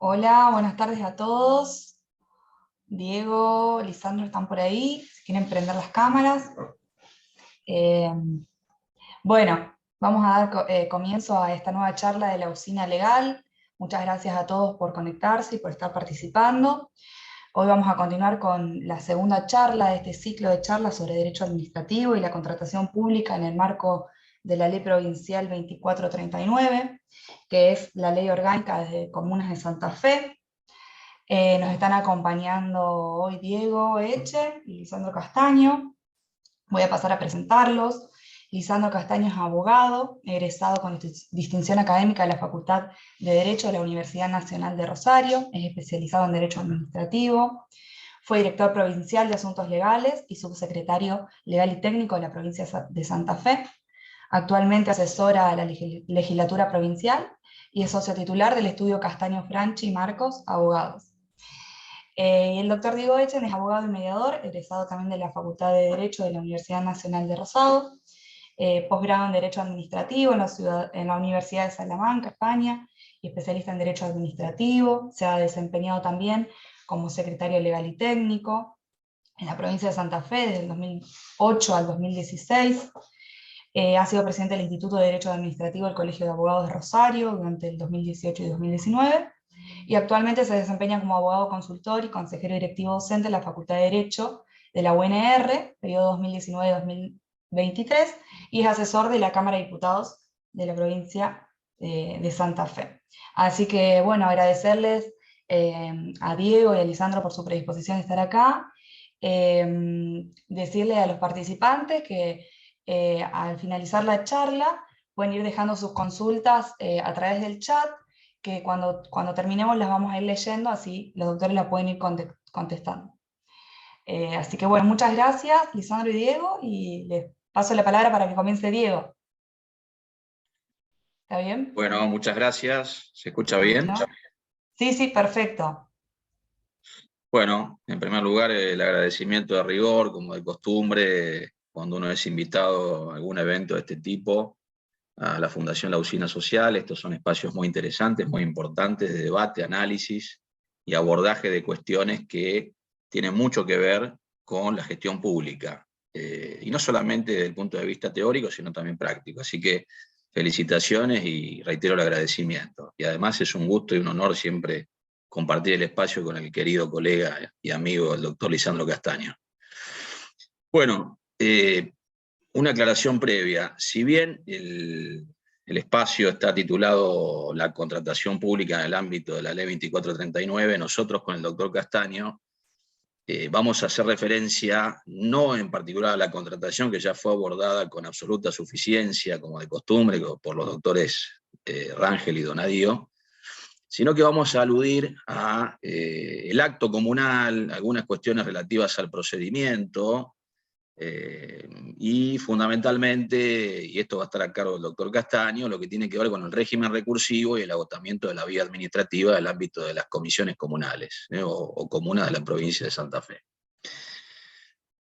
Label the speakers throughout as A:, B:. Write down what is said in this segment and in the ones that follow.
A: Hola, buenas tardes a todos. Diego, Lisandro están por ahí, si quieren prender las cámaras. Eh, bueno, vamos a dar comienzo a esta nueva charla de la Usina Legal. Muchas gracias a todos por conectarse y por estar participando. Hoy vamos a continuar con la segunda charla de este ciclo de charlas sobre derecho administrativo y la contratación pública en el marco de la Ley Provincial 2439, que es la Ley Orgánica de Comunas de Santa Fe. Nos están acompañando hoy Diego Eche y Lisandro Castaño. Voy a pasar a presentarlos. Lisandro Castaño es abogado, egresado con distinción académica de la Facultad de Derecho de la Universidad Nacional de Rosario, es especializado en Derecho Administrativo, fue director provincial de Asuntos Legales y subsecretario legal y técnico de la provincia de Santa Fe. Actualmente asesora a la legislatura provincial y es socio titular del estudio Castaño Franchi y Marcos, abogados. El doctor Diego Echen es abogado y mediador, egresado también de la Facultad de Derecho de la Universidad Nacional de Rosario, posgrado en Derecho Administrativo en la Universidad de Salamanca, España, y especialista en Derecho Administrativo. Se ha desempeñado también como secretario legal y técnico en la provincia de Santa Fe desde el 2008 al 2016. Ha sido presidente del Instituto de Derecho Administrativo del Colegio de Abogados de Rosario durante el 2018 y 2019. Y actualmente se desempeña como abogado consultor y consejero directivo docente en la Facultad de Derecho de la UNR, periodo 2019-2023, y es asesor de la Cámara de Diputados de la provincia de Santa Fe. Así que, bueno, agradecerles a Diego y a Lisandro por su predisposición de estar acá. Decirle a los participantes que al finalizar la charla pueden ir dejando sus consultas a través del chat, que cuando terminemos las vamos a ir leyendo, así los doctores la pueden ir contestando. Así que bueno, muchas gracias, Lisandro y Diego, y les paso la palabra para que comience Diego. ¿Está bien?
B: Bueno, muchas gracias. ¿Se escucha bien?
A: ¿No? Sí, sí, perfecto.
B: Bueno, en primer lugar, el agradecimiento de rigor, como de costumbre, cuando uno es invitado a algún evento de este tipo, a la Fundación La Usina Social. Estos son espacios muy interesantes, muy importantes, de debate, análisis y abordaje de cuestiones que tienen mucho que ver con la gestión pública. Y no solamente desde el punto de vista teórico, sino también práctico. Así que felicitaciones y reitero el agradecimiento. Y además es un gusto y un honor siempre compartir el espacio con el querido colega y amigo, el doctor Lisandro Castaño. Bueno, una aclaración previa. Si bien el espacio está titulado La contratación pública en el ámbito de la Ley 2439, nosotros con el doctor Castaño vamos a hacer referencia no en particular a la contratación, que ya fue abordada con absoluta suficiencia, como de costumbre, por los doctores Rangel y Donadío, sino que vamos a aludir a el acto comunal, algunas cuestiones relativas al procedimiento, y fundamentalmente, y esto va a estar a cargo del doctor Castaño, lo que tiene que ver con el régimen recursivo y el agotamiento de la vía administrativa del ámbito de las comisiones comunales, o comunas de la provincia de Santa Fe.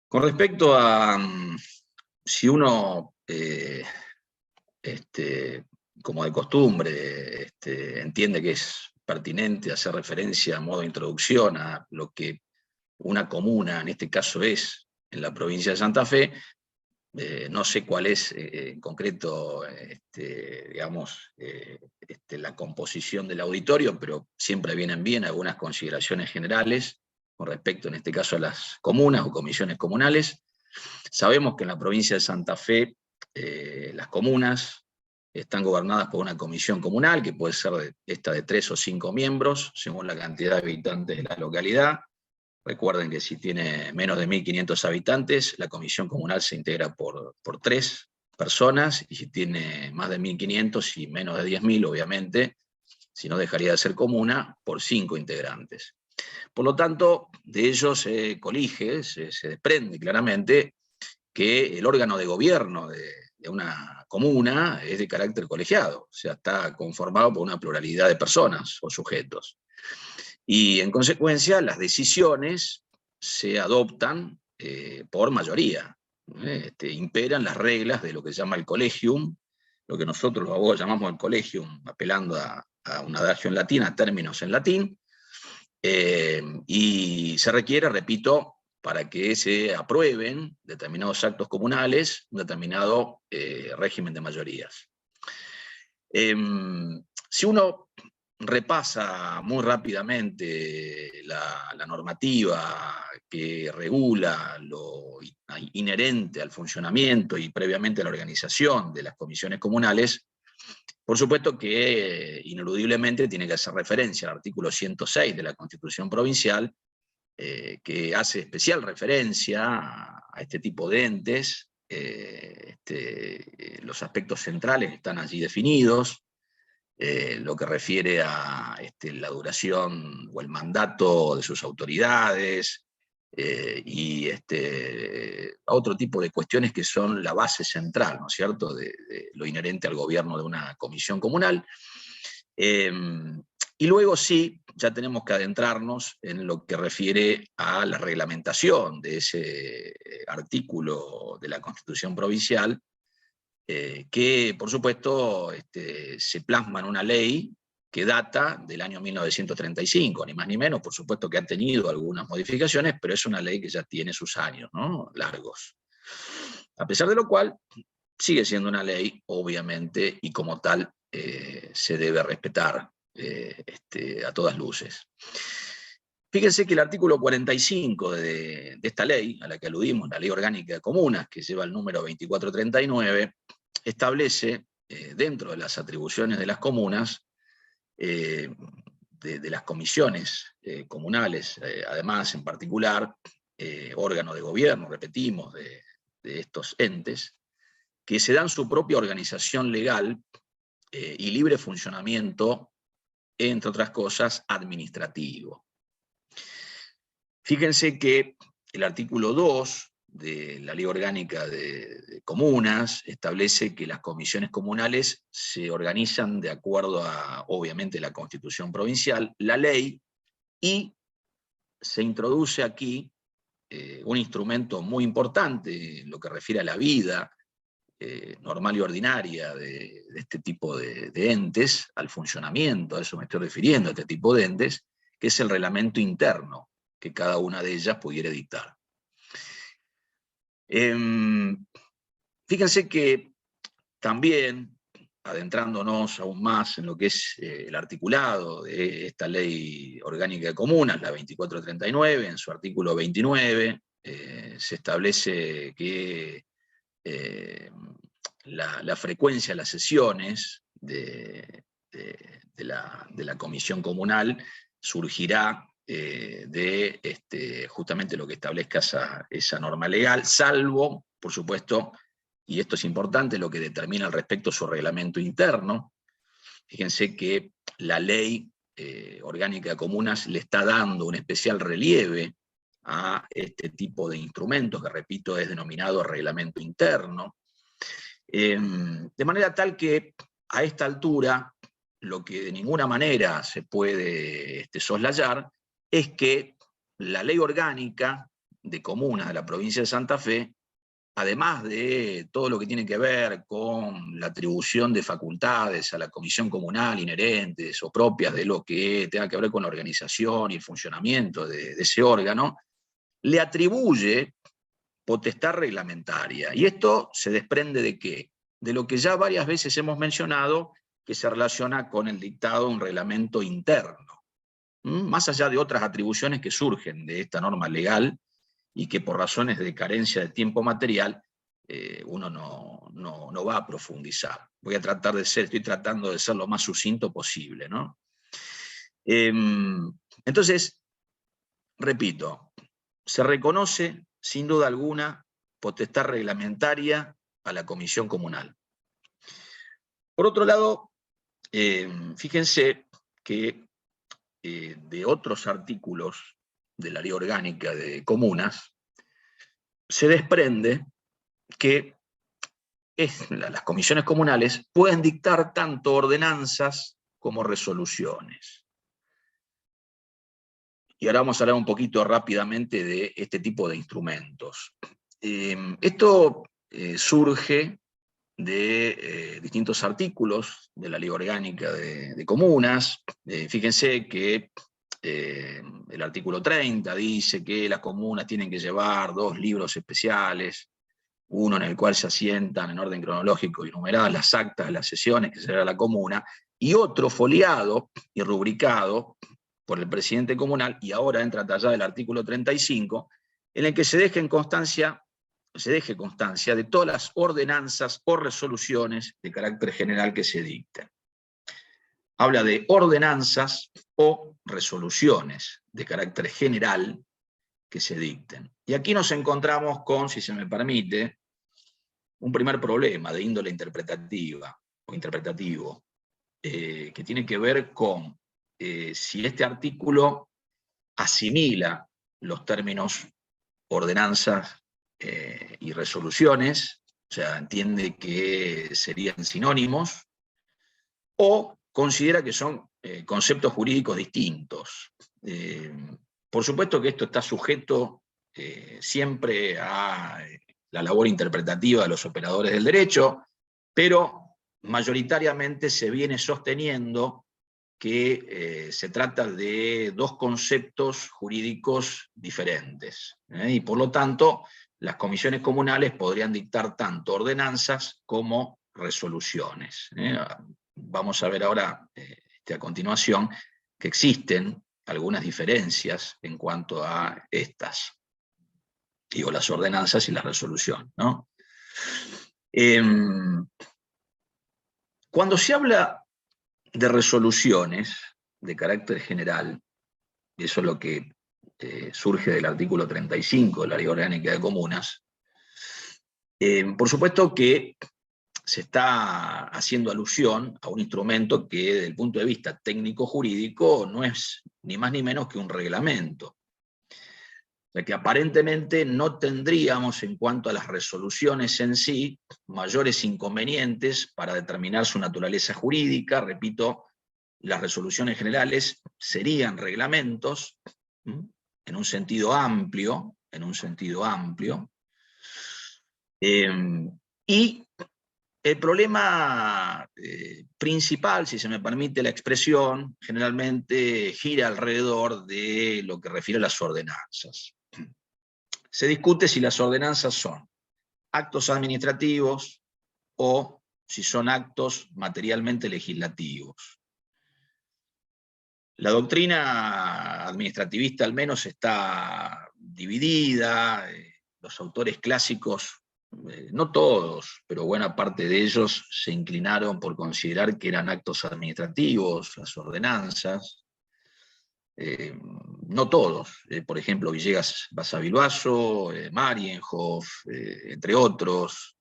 B: Con respecto a si uno, como de costumbre, entiende que es pertinente hacer referencia a modo de introducción a lo que una comuna, en este caso, es en la provincia de Santa Fe. No sé cuál es en concreto, digamos, la composición del auditorio, pero siempre vienen bien algunas consideraciones generales con respecto, en este caso, a las comunas o comisiones comunales. Sabemos que en la provincia de Santa Fe las comunas están gobernadas por una comisión comunal, que puede ser esta de 3 o 5 miembros, según la cantidad de habitantes de la localidad. Recuerden que si tiene menos de 1.500 habitantes, la comisión comunal se integra por 3 personas, y si tiene más de 1.500 y menos de 10.000, obviamente, si no dejaría de ser comuna, por 5 integrantes. Por lo tanto, de ello se colige, se desprende claramente que el órgano de gobierno de una comuna es de carácter colegiado, o sea, está conformado por una pluralidad de personas o sujetos. Y en consecuencia, las decisiones se adoptan por mayoría. Imperan las reglas de lo que se llama el colegium, lo que nosotros los abogados llamamos el colegium, apelando a a un adagio en latín, a términos en latín, y se requiere, repito, para que se aprueben determinados actos comunales, un determinado régimen de mayorías. Si uno repasa muy rápidamente la normativa que regula lo inherente al funcionamiento y previamente a la organización de las comisiones comunales, por supuesto que ineludiblemente tiene que hacer referencia al artículo 106 de la Constitución Provincial, que hace especial referencia a este tipo de entes. Los aspectos centrales están allí definidos, lo que refiere a la duración o el mandato de sus autoridades, y a otro tipo de cuestiones que son la base central, ¿no es cierto?, de lo inherente al gobierno de una comisión comunal. Y luego sí, ya tenemos que adentrarnos en lo que refiere a la reglamentación de ese artículo de la Constitución Provincial, que por supuesto se plasma en una ley que data del año 1935, ni más ni menos. Por supuesto que ha tenido algunas modificaciones, pero es una ley que ya tiene sus años, ¿no?, largos. A pesar de lo cual, sigue siendo una ley, obviamente, y como tal se debe respetar a todas luces. Fíjense que el artículo 45 de esta ley, a la que aludimos, la Ley Orgánica de Comunas, que lleva el número 2439, establece, dentro de las atribuciones de las comunas, de las comisiones comunales, además, en particular, órgano de gobierno, repetimos, de estos entes, que se dan su propia organización legal y libre funcionamiento, entre otras cosas, administrativo. Fíjense que el artículo 2 de la Ley Orgánica de Comunas establece que las comisiones comunales se organizan de acuerdo a, obviamente, la Constitución Provincial, la ley, y se introduce aquí un instrumento muy importante en lo que refiere a la vida normal y ordinaria de este tipo de entes, al funcionamiento, a eso me estoy refiriendo, a este tipo de entes, que es el reglamento interno que cada una de ellas pudiera dictar. Fíjense que también, adentrándonos aún más en lo que es el articulado de esta Ley Orgánica de Comunas, la 2439, en su artículo 29, se establece que la frecuencia de las sesiones de la comisión comunal surgirá de justamente lo que establezca esa norma legal, salvo, por supuesto, y esto es importante, lo que determina al respecto su reglamento interno. Fíjense que la Ley Orgánica de Comunas le está dando un especial relieve a este tipo de instrumentos, que repito, es denominado reglamento interno, de manera tal que a esta altura lo que de ninguna manera se puede soslayar es que la Ley Orgánica de Comunas de la provincia de Santa Fe, además de todo lo que tiene que ver con la atribución de facultades a la comisión comunal inherentes o propias de lo que tenga que ver con la organización y el funcionamiento de ese órgano, le atribuye potestad reglamentaria. Y esto se desprende ¿de qué? De lo que ya varias veces hemos mencionado, que se relaciona con el dictado de un reglamento interno. Más allá de otras atribuciones que surgen de esta norma legal y que por razones de carencia de tiempo material uno no va a profundizar. Estoy tratando de ser lo más sucinto posible, ¿no? Entonces, repito, se reconoce sin duda alguna potestad reglamentaria a la comisión comunal. Por otro lado, fíjense que de otros artículos de la Ley Orgánica de Comunas se desprende que las comisiones comunales pueden dictar tanto ordenanzas como resoluciones. Y ahora vamos a hablar un poquito rápidamente de este tipo de instrumentos. Esto surge de distintos artículos de la Ley Orgánica de Comunas. Fíjense que el artículo 30 dice que las comunas tienen que llevar 2 libros especiales, uno en el cual se asientan en orden cronológico y numeradas las actas de las sesiones que será la comuna, y otro foliado y rubricado por el presidente comunal, y ahora entra tallado el artículo 35, en el que se deje constancia de todas las ordenanzas o resoluciones de carácter general que se dicten. Habla de ordenanzas o resoluciones de carácter general que se dicten. Y aquí nos encontramos con, si se me permite, un primer problema de índole interpretativa o interpretativo, que tiene que ver con si este artículo asimila los términos ordenanzas y resoluciones, o sea, entiende que serían sinónimos, o considera que son conceptos jurídicos distintos. Por supuesto que esto está sujeto siempre a la labor interpretativa de los operadores del derecho, pero mayoritariamente se viene sosteniendo que se trata de 2 conceptos jurídicos diferentes, y por lo tanto las comisiones comunales podrían dictar tanto ordenanzas como resoluciones. Vamos a ver ahora, a continuación, que existen algunas diferencias en cuanto a estas, digo, las ordenanzas y la resolución, ¿no? Cuando se habla de resoluciones de carácter general, y eso es lo que surge del artículo 35 de la Ley Orgánica de Comunas, por supuesto que se está haciendo alusión a un instrumento que desde el punto de vista técnico-jurídico no es ni más ni menos que un reglamento. O sea que aparentemente no tendríamos, en cuanto a las resoluciones en sí, mayores inconvenientes para determinar su naturaleza jurídica. Repito, las resoluciones generales serían reglamentos, en un sentido amplio, y el problema principal, si se me permite la expresión, generalmente gira alrededor de lo que refiere a las ordenanzas. Se discute si las ordenanzas son actos administrativos o si son actos materialmente legislativos. La doctrina administrativista al menos está dividida. Los autores clásicos, no todos, pero buena parte de ellos se inclinaron por considerar que eran actos administrativos, las ordenanzas. No todos, por ejemplo, Villegas Basavilbaso, Marienhoff, entre otros,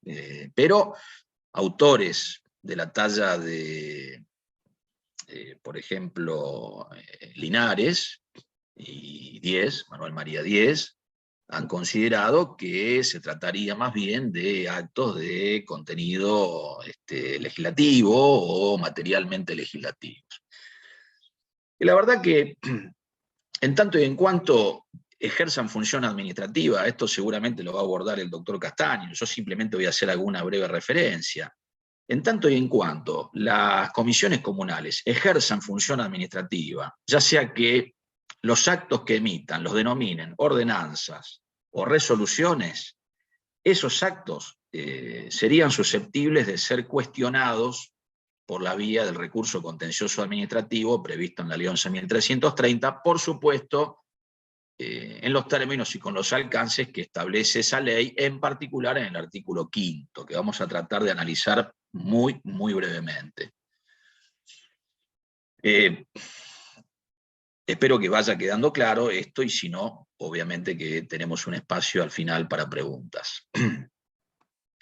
B: pero autores de la talla de, por ejemplo, Linares y Díez, Manuel María Díez, han considerado que se trataría más bien de actos de contenido legislativo o materialmente legislativos. Y la verdad que, en tanto y en cuanto ejerzan función administrativa, esto seguramente lo va a abordar el doctor Castaño, yo simplemente voy a hacer alguna breve referencia. En tanto y en cuanto las comisiones comunales ejerzan función administrativa, ya sea que los actos que emitan los denominen ordenanzas o resoluciones, esos actos serían susceptibles de ser cuestionados por la vía del recurso contencioso administrativo previsto en la Ley 11.330, por supuesto, en los términos y con los alcances que establece esa ley, en particular en el artículo 5º, que vamos a tratar de analizar muy, muy brevemente. Espero que vaya quedando claro esto, y si no, obviamente que tenemos un espacio al final para preguntas.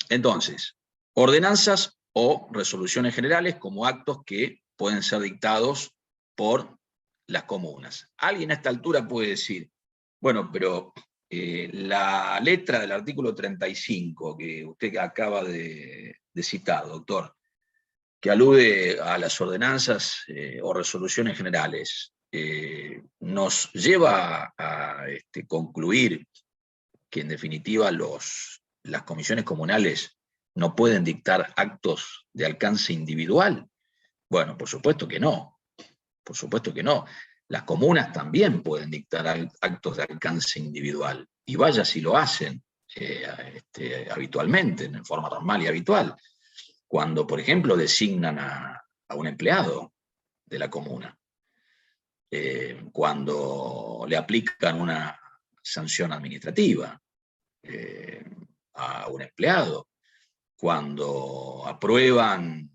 B: Entonces, ordenanzas o resoluciones generales como actos que pueden ser dictados por las comunas. Alguien a esta altura puede decir, bueno, pero la letra del artículo 35 que usted acaba de citar, doctor, que alude a las ordenanzas o resoluciones generales, nos lleva a concluir que en definitiva las comisiones comunales no pueden dictar actos de alcance individual? Bueno, por supuesto que no. Por supuesto que no. Las comunas también pueden dictar actos de alcance individual. Y vaya si lo hacen habitualmente, en forma normal y habitual. Cuando, por ejemplo, designan a un empleado de la comuna. Cuando le aplican una sanción administrativa a un empleado. Cuando aprueban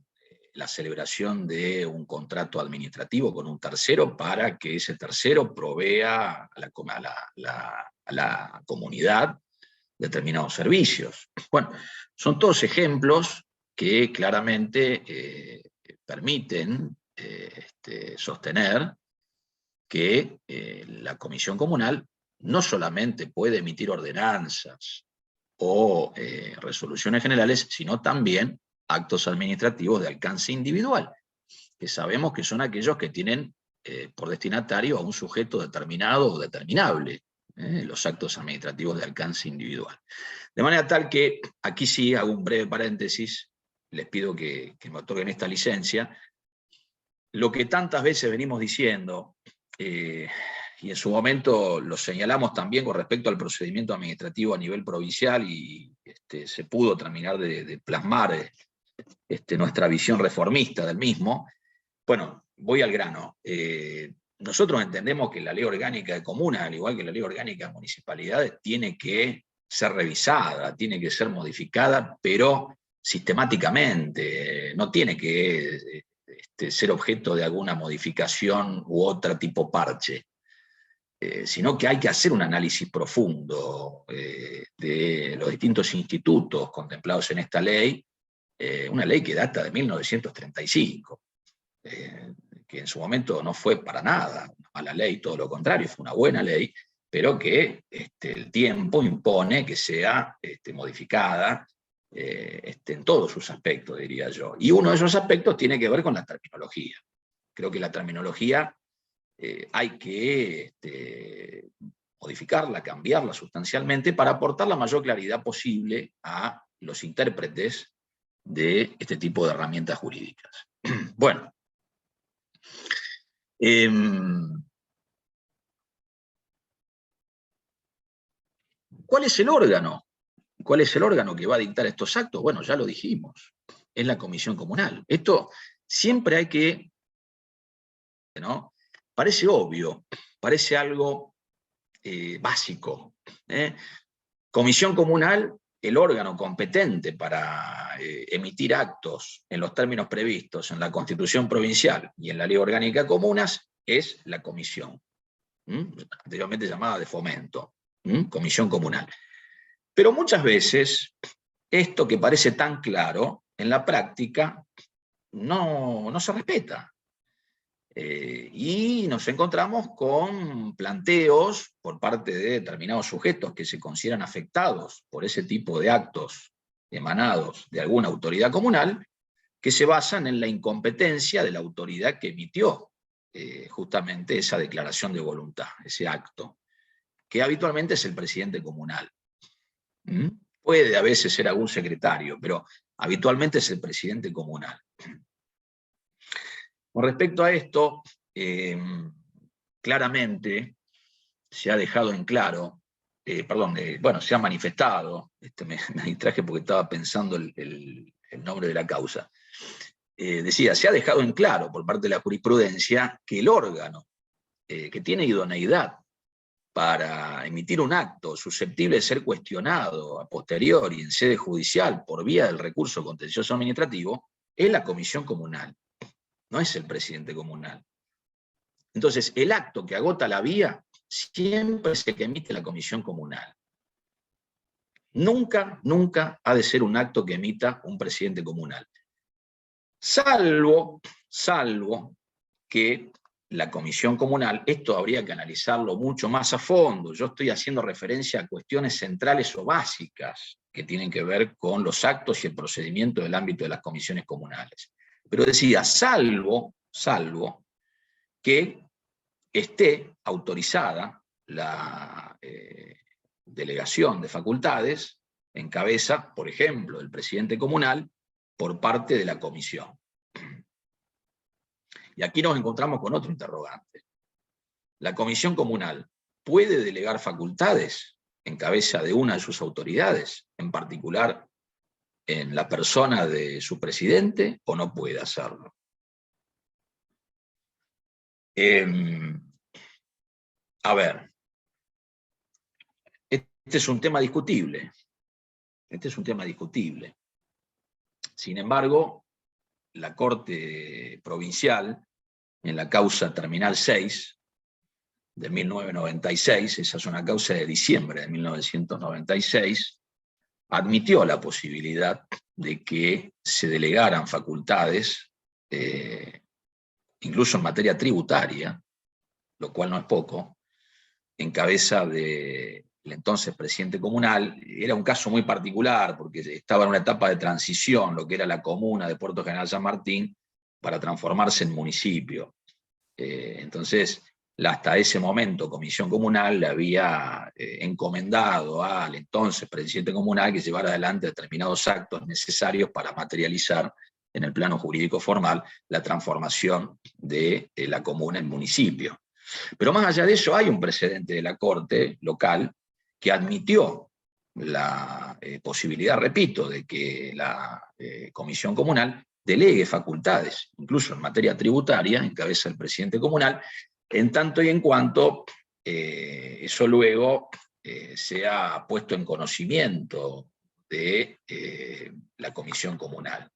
B: la celebración de un contrato administrativo con un tercero para que ese tercero provea a la comunidad determinados servicios. Bueno, son todos ejemplos que claramente permiten sostener que la comisión comunal no solamente puede emitir ordenanzas o resoluciones generales, sino también actos administrativos de alcance individual, que sabemos que son aquellos que tienen por destinatario a un sujeto determinado o determinable, los actos administrativos de alcance individual. De manera tal que, aquí sí hago un breve paréntesis, les pido que me otorguen esta licencia, lo que tantas veces venimos diciendo, y en su momento lo señalamos también con respecto al procedimiento administrativo a nivel provincial, y se pudo terminar de plasmar nuestra visión reformista del mismo. Bueno, voy al grano. Nosotros entendemos que la ley orgánica de comunas, al igual que la ley orgánica de municipalidades, tiene que ser revisada, tiene que ser modificada, pero sistemáticamente, no tiene que ser objeto de alguna modificación u otro tipo parche. Sino que hay que hacer un análisis profundo de los distintos institutos contemplados en esta ley, una ley que data de 1935, que en su momento no fue para nada una mala ley, todo lo contrario, fue una buena ley, pero que el tiempo impone que sea modificada en todos sus aspectos, diría yo. Y uno de esos aspectos tiene que ver con la terminología. Creo que la terminología hay que modificarla, cambiarla sustancialmente para aportar la mayor claridad posible a los intérpretes de este tipo de herramientas jurídicas. Bueno, ¿cuál es el órgano? ¿Cuál es el órgano que va a dictar estos actos? Bueno, ya lo dijimos, es la comisión comunal. Esto siempre hay que, ¿no? Parece obvio, parece algo básico. Comisión comunal, el órgano competente para emitir actos en los términos previstos en la Constitución provincial y en la Ley Orgánica de Comunas, es la comisión, anteriormente llamada de fomento, comisión comunal. Pero muchas veces, esto que parece tan claro, en la práctica no se respeta. Y nos encontramos con planteos por parte de determinados sujetos que se consideran afectados por ese tipo de actos emanados de alguna autoridad comunal, que se basan en la incompetencia de la autoridad que emitió justamente esa declaración de voluntad, ese acto, que habitualmente es el presidente comunal. Puede a veces ser algún secretario, pero habitualmente es el presidente comunal. Con respecto a esto, claramente se ha dejado en claro, se ha manifestado, me distraje porque estaba pensando el nombre de la causa, decía, se ha dejado en claro por parte de la jurisprudencia que el órgano que tiene idoneidad para emitir un acto susceptible de ser cuestionado a posteriori en sede judicial por vía del recurso contencioso administrativo es la comisión comunal. No es el presidente comunal. Entonces, el acto que agota la vía siempre es el que emite la comisión comunal. Nunca, nunca ha de ser un acto que emita un presidente comunal. Salvo que la comisión comunal, esto habría que analizarlo mucho más a fondo. Yo estoy haciendo referencia a cuestiones centrales o básicas que tienen que ver con los actos y el procedimiento del ámbito de las comisiones comunales. Pero decía, salvo que esté autorizada la delegación de facultades en cabeza, por ejemplo, del presidente comunal, por parte de la comisión. Y aquí nos encontramos con otro interrogante. ¿La comisión comunal puede delegar facultades en cabeza de una de sus autoridades, en particular en la persona de su presidente, o no puede hacerlo? A ver, este es un tema discutible. Este es un tema discutible. Sin embargo, la Corte Provincial, en la causa Terminal 6 de 1996, esa es una causa de diciembre de 1996, admitió la posibilidad de que se delegaran facultades, incluso en materia tributaria, lo cual no es poco, en cabeza del entonces presidente comunal. Era un caso muy particular, porque estaba en una etapa de transición, lo que era la comuna de Puerto General San Martín, para transformarse en municipio. Entonces, hasta ese momento, Comisión Comunal le había encomendado al entonces presidente comunal que llevara adelante determinados actos necesarios para materializar en el plano jurídico formal la transformación de la comuna en municipio. Pero más allá de eso, hay un precedente de la Corte local que admitió la posibilidad, repito, de que la Comisión Comunal delegue facultades, incluso en materia tributaria, en cabeza del presidente comunal, en tanto y en cuanto eso luego sea puesto en conocimiento de la Comisión Comunal.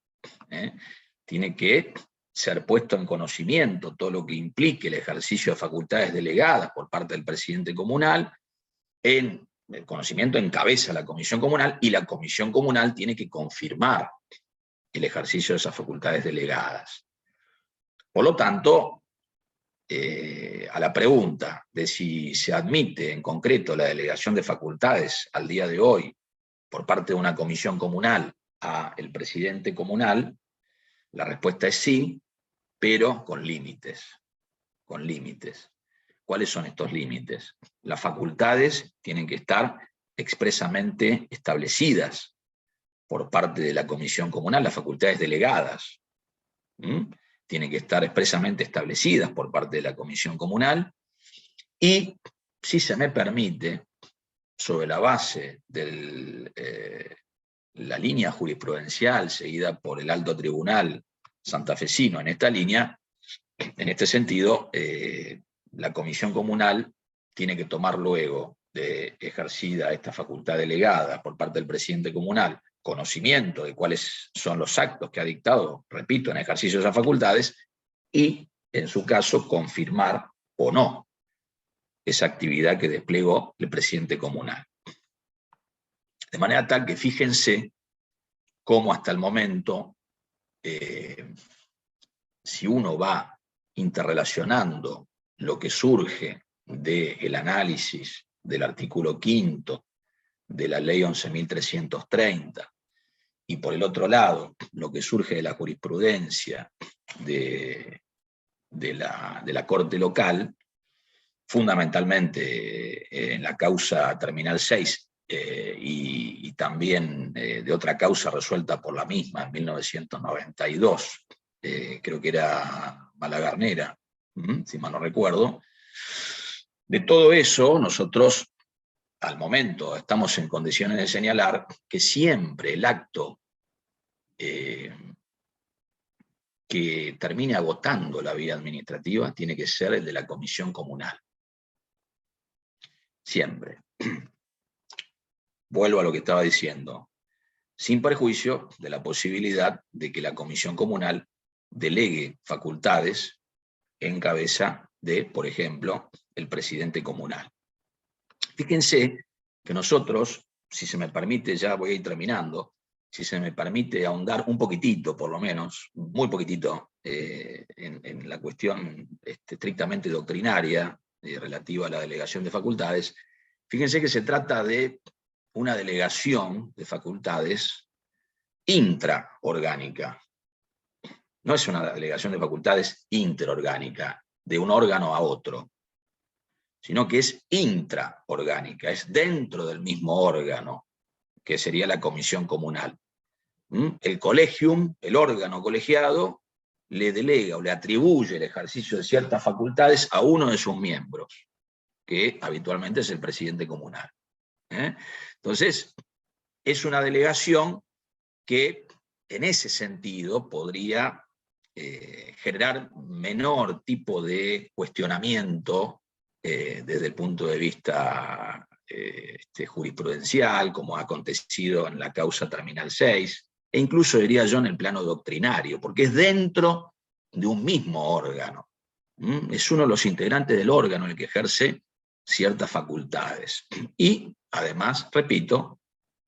B: Tiene que ser puesto en conocimiento todo lo que implique el ejercicio de facultades delegadas por parte del presidente comunal, en el conocimiento encabeza la Comisión Comunal, y la Comisión Comunal tiene que confirmar el ejercicio de esas facultades delegadas. Por lo tanto, a la pregunta de si se admite en concreto la delegación de facultades al día de hoy por parte de una comisión comunal a el presidente comunal, la respuesta es sí, pero con límites. Con límites. ¿Cuáles son estos límites? Las facultades tienen que estar expresamente establecidas por parte de la comisión comunal, las facultades delegadas. Tienen que estar expresamente establecidas por parte de la comisión comunal, y, si se me permite, sobre la base de la línea jurisprudencial seguida por el alto tribunal santafesino en esta línea, en este sentido, la comisión comunal tiene que tomar, luego de ejercida esta facultad delegada por parte del presidente comunal, conocimiento de cuáles son los actos que ha dictado, repito, en ejercicio de esas facultades, y, en su caso, confirmar o no esa actividad que desplegó el presidente comunal. De manera tal que fíjense cómo hasta el momento, si uno va interrelacionando lo que surge del análisis del artículo 5 de la ley 11.330, y por el otro lado, lo que surge de la jurisprudencia de la Corte local, fundamentalmente en la causa Terminal 6, y también de otra causa resuelta por la misma en 1992, creo que era Malagarnera, si mal no recuerdo. De todo eso, nosotros al momento estamos en condiciones de señalar que siempre el acto que termine agotando la vía administrativa tiene que ser el de la comisión comunal. Siempre. Vuelvo a lo que estaba diciendo, sin perjuicio de la posibilidad de que la comisión comunal delegue facultades en cabeza de, por ejemplo, el presidente comunal. Fíjense que nosotros, si se me permite, ya voy a ir terminando, si se me permite ahondar un poquitito, por lo menos, muy poquitito, en la cuestión estrictamente doctrinaria relativa a la delegación de facultades, fíjense que se trata de una delegación de facultades intraorgánica. No es una delegación de facultades interorgánica, de un órgano a otro, sino que es intraorgánica, es dentro del mismo órgano que sería la comisión comunal. El colegium, el órgano colegiado, le delega o le atribuye el ejercicio de ciertas facultades a uno de sus miembros, que habitualmente es el presidente comunal. Entonces, es una delegación que en ese sentido podría generar menor tipo de cuestionamiento desde el punto de vista jurisprudencial, como ha acontecido en la causa Terminal 6, e incluso diría yo en el plano doctrinario, porque es dentro de un mismo órgano. Es uno de los integrantes del órgano el que ejerce ciertas facultades. Y además, repito,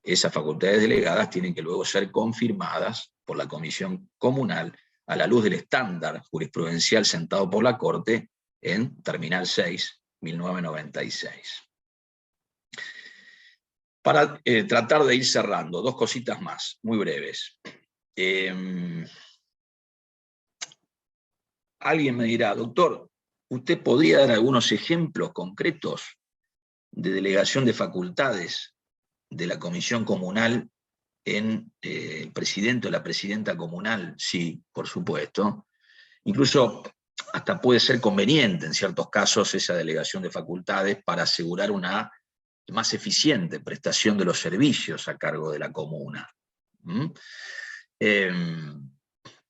B: esas facultades delegadas tienen que luego ser confirmadas por la comisión comunal a la luz del estándar jurisprudencial sentado por la Corte en Terminal 6, 1996. Para tratar de ir cerrando, dos cositas más, muy breves. Alguien me dirá, doctor, ¿usted podría dar algunos ejemplos concretos de delegación de facultades de la comisión comunal en el presidente o la presidenta comunal? Sí, por supuesto. Incluso hasta puede ser conveniente en ciertos casos esa delegación de facultades para asegurar una más eficiente prestación de los servicios a cargo de la comuna.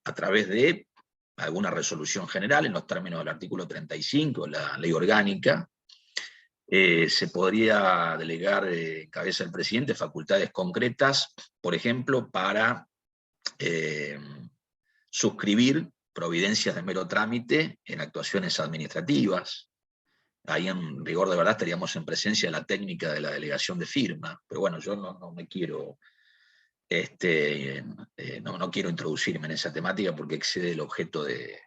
B: A través de alguna resolución general, en los términos del artículo 35, la ley orgánica, se podría delegar en cabeza del presidente facultades concretas, por ejemplo, para suscribir providencias de mero trámite en actuaciones administrativas. Ahí en rigor de verdad estaríamos en presencia de la técnica de la delegación de firma, pero bueno, yo no me quiero, no quiero introducirme en esa temática porque excede el objeto de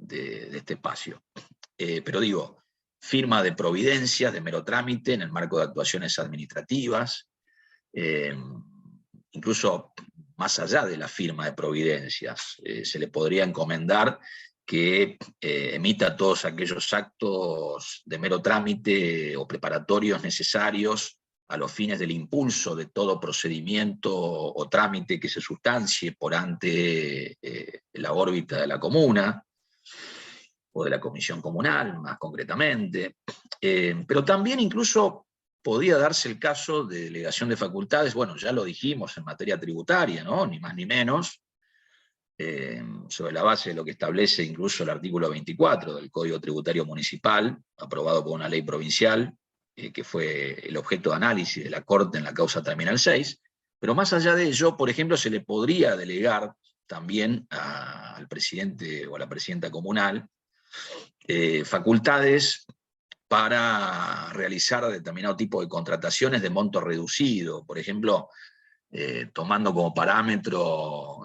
B: este espacio. Pero digo, firma de providencias de mero trámite en el marco de actuaciones administrativas, incluso más allá de la firma de providencias, se le podría encomendar que emita todos aquellos actos de mero trámite o preparatorios necesarios a los fines del impulso de todo procedimiento o trámite que se sustancie por ante la órbita de la comuna, o de la comisión comunal, más concretamente. Pero también incluso podría darse el caso de delegación de facultades, bueno, ya lo dijimos en materia tributaria, ¿no? Ni más ni menos, sobre la base de lo que establece incluso el artículo 24 del Código Tributario Municipal, aprobado por una ley provincial, que fue el objeto de análisis de la Corte en la causa Terminal 6, pero más allá de ello, por ejemplo, se le podría delegar también al presidente o a la presidenta comunal facultades para realizar determinado tipo de contrataciones de monto reducido, por ejemplo, tomando como parámetro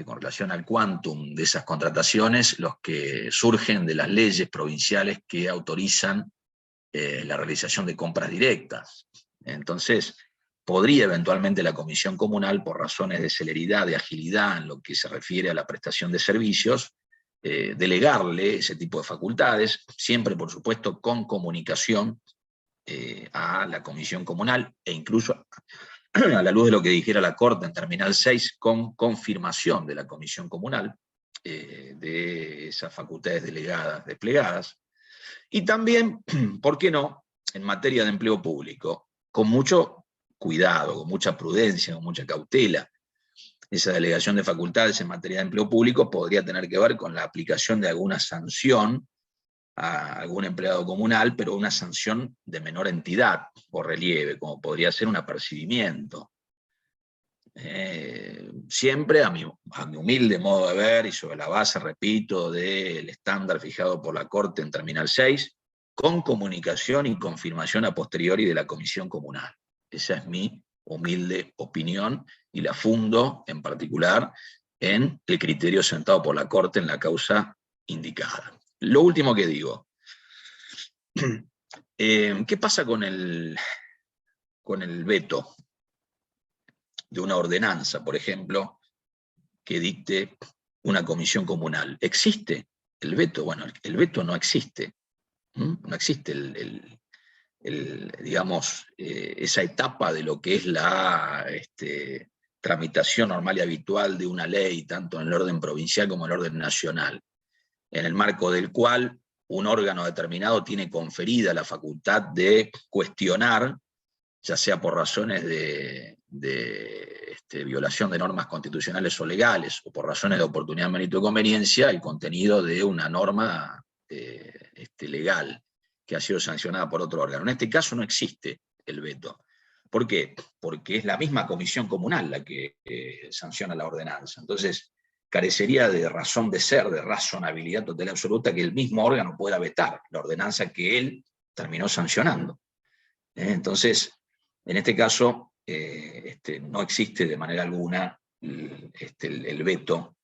B: con relación al quantum de esas contrataciones, los que surgen de las leyes provinciales que autorizan la realización de compras directas. Entonces, podría eventualmente la comisión comunal, por razones de celeridad, de agilidad en lo que se refiere a la prestación de servicios, delegarle ese tipo de facultades, siempre por supuesto con comunicación a la comisión comunal, e incluso a la luz de lo que dijera la Corte en Terminal 6, con confirmación de la comisión comunal de esas facultades delegadas, desplegadas. Y también, ¿por qué no?, en materia de empleo público, con mucho cuidado, con mucha prudencia, con mucha cautela. Esa delegación de facultades en materia de empleo público podría tener que ver con la aplicación de alguna sanción a algún empleado comunal, pero una sanción de menor entidad o relieve, como podría ser un apercibimiento. Siempre a mi humilde modo de ver, y sobre la base, repito, del estándar fijado por la Corte en Terminal 6, con comunicación y confirmación a posteriori de la comisión comunal. Esa es mi humilde opinión, y la fundo en particular en el criterio sentado por la Corte en la causa indicada. Lo último que digo, ¿qué pasa con el veto de una ordenanza, por ejemplo, que dicte una comisión comunal? ¿Existe el veto? Bueno, el veto no existe. No existe digamos, esa etapa de lo que es la tramitación normal y habitual de una ley, tanto en el orden provincial como en el orden nacional, en el marco del cual un órgano determinado tiene conferida la facultad de cuestionar, ya sea por razones de violación de normas constitucionales o legales, o por razones de oportunidad, mérito y conveniencia, el contenido de una norma legal que ha sido sancionada por otro órgano. En este caso no existe el veto. ¿Por qué? Porque es la misma comisión comunal la que sanciona la ordenanza. Entonces, carecería de razón de ser, de razonabilidad total y absoluta, que el mismo órgano pueda vetar la ordenanza que él terminó sancionando. Entonces, en este caso, no existe de manera alguna el veto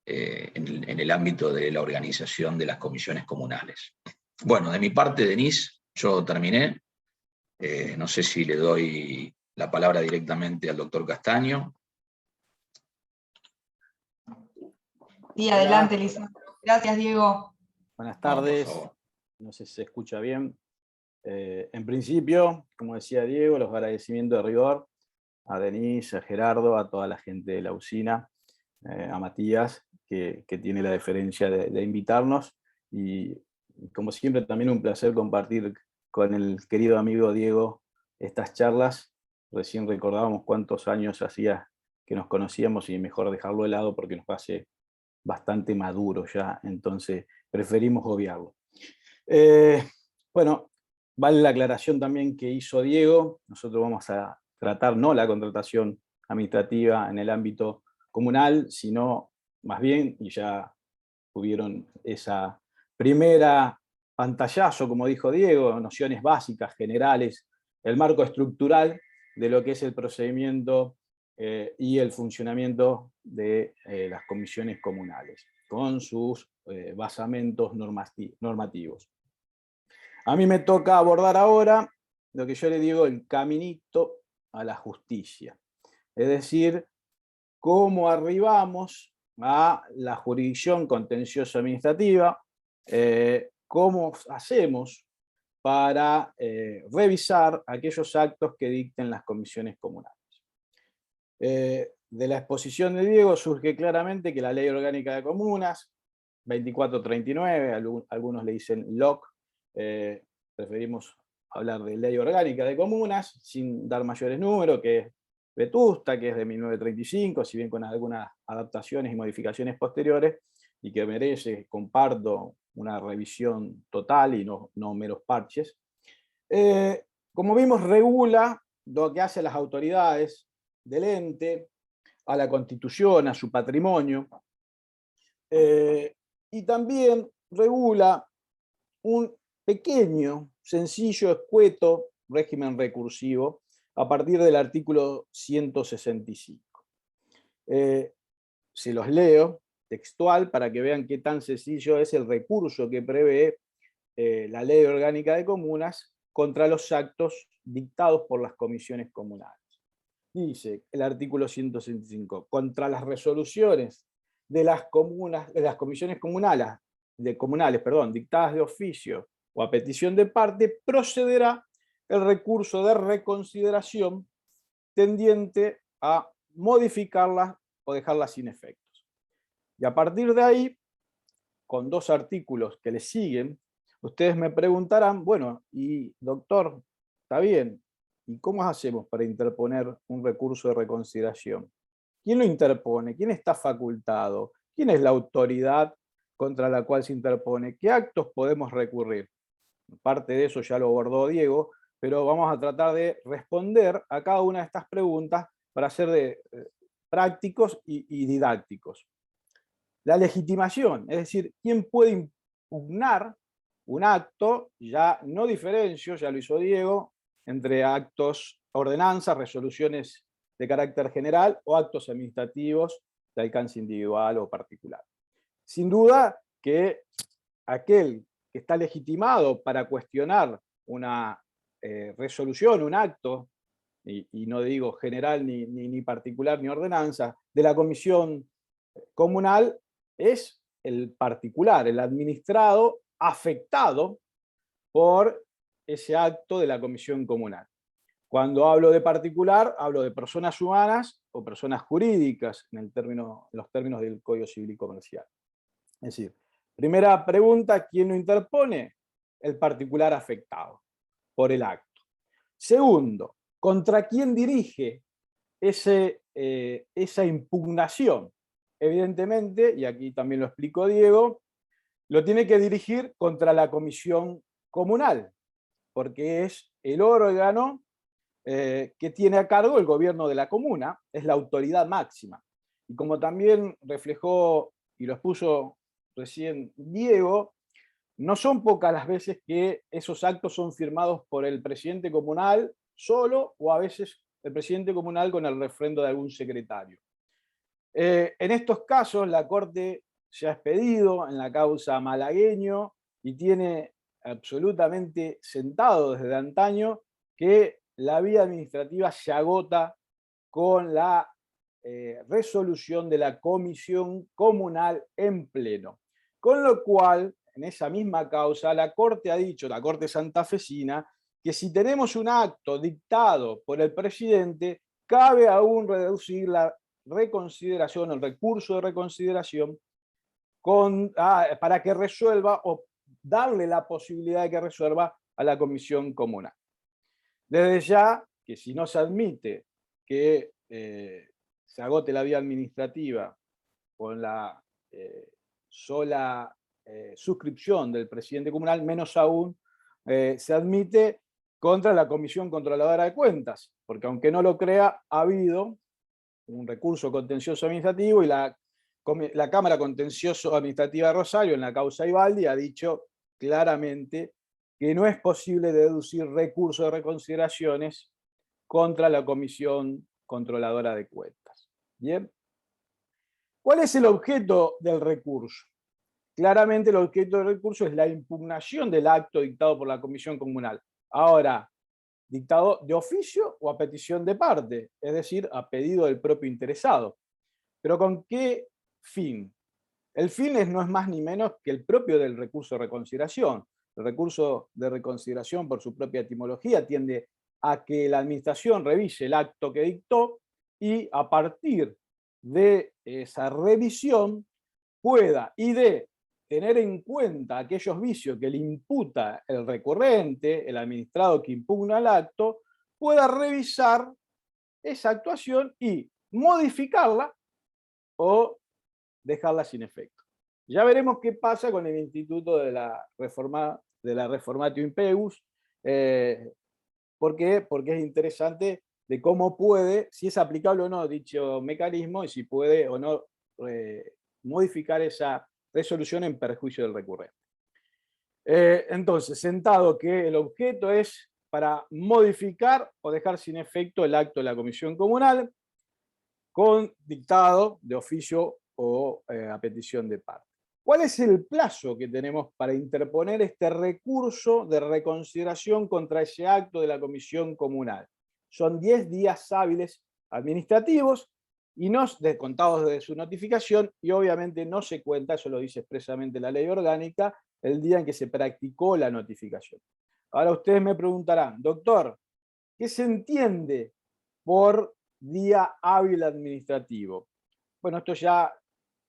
B: en el ámbito de la organización de las comisiones comunales. Bueno, de mi parte, Denise, yo terminé. No sé si le doy la palabra directamente al doctor Castaño.
A: Sí, adelante, Lisandro. Gracias, Diego.
C: Buenas tardes. No sé si se escucha bien. En principio, como decía Diego, los agradecimientos de rigor a Denise, a Gerardo, a toda la gente de la usina, a Matías, que tiene la deferencia de invitarnos, y como siempre también un placer compartir con el querido amigo Diego estas charlas. Recién recordábamos cuántos años hacía que nos conocíamos, y mejor dejarlo de lado porque nos hace bastante maduro ya, entonces preferimos obviarlo. Bueno, vale la aclaración también que hizo Diego. Nosotros vamos a tratar no la contratación administrativa en el ámbito comunal, sino más bien, y ya tuvieron esa primera pantallazo, como dijo Diego, nociones básicas, generales, el marco estructural de lo que es el procedimiento y el funcionamiento de las comisiones comunales, con sus basamentos normativos. A mí me toca abordar ahora lo que yo le digo el caminito a la justicia. Es decir, cómo arribamos a la jurisdicción contencioso administrativa, cómo hacemos para revisar aquellos actos que dicten las comisiones comunales. De la exposición de Diego surge claramente que la Ley Orgánica de Comunas, 2439, algunos le dicen LOC, preferimos hablar de Ley Orgánica de Comunas, sin dar mayores números, que es vetusta, que es de 1935, si bien con algunas adaptaciones y modificaciones posteriores, y que merece, comparto, una revisión total y no meros parches. Como vimos, regula lo que hace a las autoridades del ente, a la Constitución, a su patrimonio, y también regula un pequeño, sencillo, escueto régimen recursivo a partir del artículo 165. Se los leo textual para que vean qué tan sencillo es el recurso que prevé la Ley Orgánica de Comunas contra los actos dictados por las comisiones comunales. Dice el artículo 165, contra las resoluciones de las comisiones comunales, dictadas de oficio o a petición de parte, procederá el recurso de reconsideración tendiente a modificarlas o dejarlas sin efectos. Y a partir de ahí, con dos artículos que le siguen, ustedes me preguntarán, bueno, y doctor, está bien, ¿y cómo hacemos para interponer un recurso de reconsideración? ¿Quién lo interpone? ¿Quién está facultado? ¿Quién es la autoridad contra la cual se interpone? ¿Qué actos podemos recurrir? Parte de eso ya lo abordó Diego, pero vamos a tratar de responder a cada una de estas preguntas para ser prácticos y didácticos. La legitimación, es decir, ¿quién puede impugnar un acto? Ya no diferencio, ya lo hizo Diego, entre actos, ordenanzas, resoluciones de carácter general o actos administrativos de alcance individual o particular. Sin duda que aquel que está legitimado para cuestionar una resolución, un acto, y no digo general ni particular ni ordenanza, de la comisión comunal, es el particular, el administrado afectado por ese acto de la comisión comunal. Cuando hablo de particular, hablo de personas humanas o personas jurídicas, en los términos del Código Civil y Comercial. Es decir, primera pregunta, ¿quién lo interpone? El particular afectado por el acto. Segundo, ¿contra quién dirige esa impugnación? Evidentemente, y aquí también lo explicó Diego, lo tiene que dirigir contra la comisión comunal, porque es el órgano que tiene a cargo el gobierno de la comuna, es la autoridad máxima. Y como también reflejó y lo expuso recién Diego, no son pocas las veces que esos actos son firmados por el presidente comunal solo, o a veces el presidente comunal con el refrendo de algún secretario. En estos casos la Corte se ha expedido en la causa Malagueño y tiene absolutamente sentado desde antaño que la vía administrativa se agota con la resolución de la comisión comunal en pleno. Con lo cual, en esa misma causa, la Corte ha dicho, la Corte santafesina, que si tenemos un acto dictado por el presidente, cabe aún reducir la reconsideración, el recurso de reconsideración, para que resuelva o darle la posibilidad de que resuelva a la comisión comunal. Desde ya, que si no se admite que se agote la vía administrativa con la sola suscripción del presidente comunal, menos aún se admite contra la Comisión Controladora de Cuentas, porque aunque no lo crea, ha habido un recurso contencioso administrativo y la Cámara Contencioso Administrativa de Rosario, en la causa Ibaldi, ha dicho claramente que no es posible deducir recursos de reconsideraciones contra la Comisión Controladora de Cuentas. ¿Bien? ¿Cuál es el objeto del recurso? Claramente el objeto del recurso es la impugnación del acto dictado por la Comisión Comunal. Ahora, dictado de oficio o a petición de parte, es decir, a pedido del propio interesado. ¿Pero con qué fin? El fin no es más ni menos que el propio del recurso de reconsideración. El recurso de reconsideración, por su propia etimología, tiende a que la administración revise el acto que dictó y a partir de esa revisión pueda, y de tener en cuenta aquellos vicios que le imputa el recurrente, el administrado que impugna el acto, pueda revisar esa actuación y modificarla o dejarla sin efecto. Ya veremos qué pasa con el instituto de la Reformatio Impegus. ¿Por qué? Porque es interesante de cómo puede, si es aplicable o no dicho mecanismo y si puede o no modificar esa resolución en perjuicio del recurrente. Entonces, sentado que el objeto es para modificar o dejar sin efecto el acto de la comisión comunal con dictado de oficio o a petición de parte. ¿Cuál es el plazo que tenemos para interponer este recurso de reconsideración contra ese acto de la comisión comunal? Son 10 días hábiles administrativos y no descontados de su notificación, y obviamente no se cuenta, eso lo dice expresamente la ley orgánica, el día en que se practicó la notificación. Ahora ustedes me preguntarán, doctor, ¿qué se entiende por día hábil administrativo? Bueno, esto ya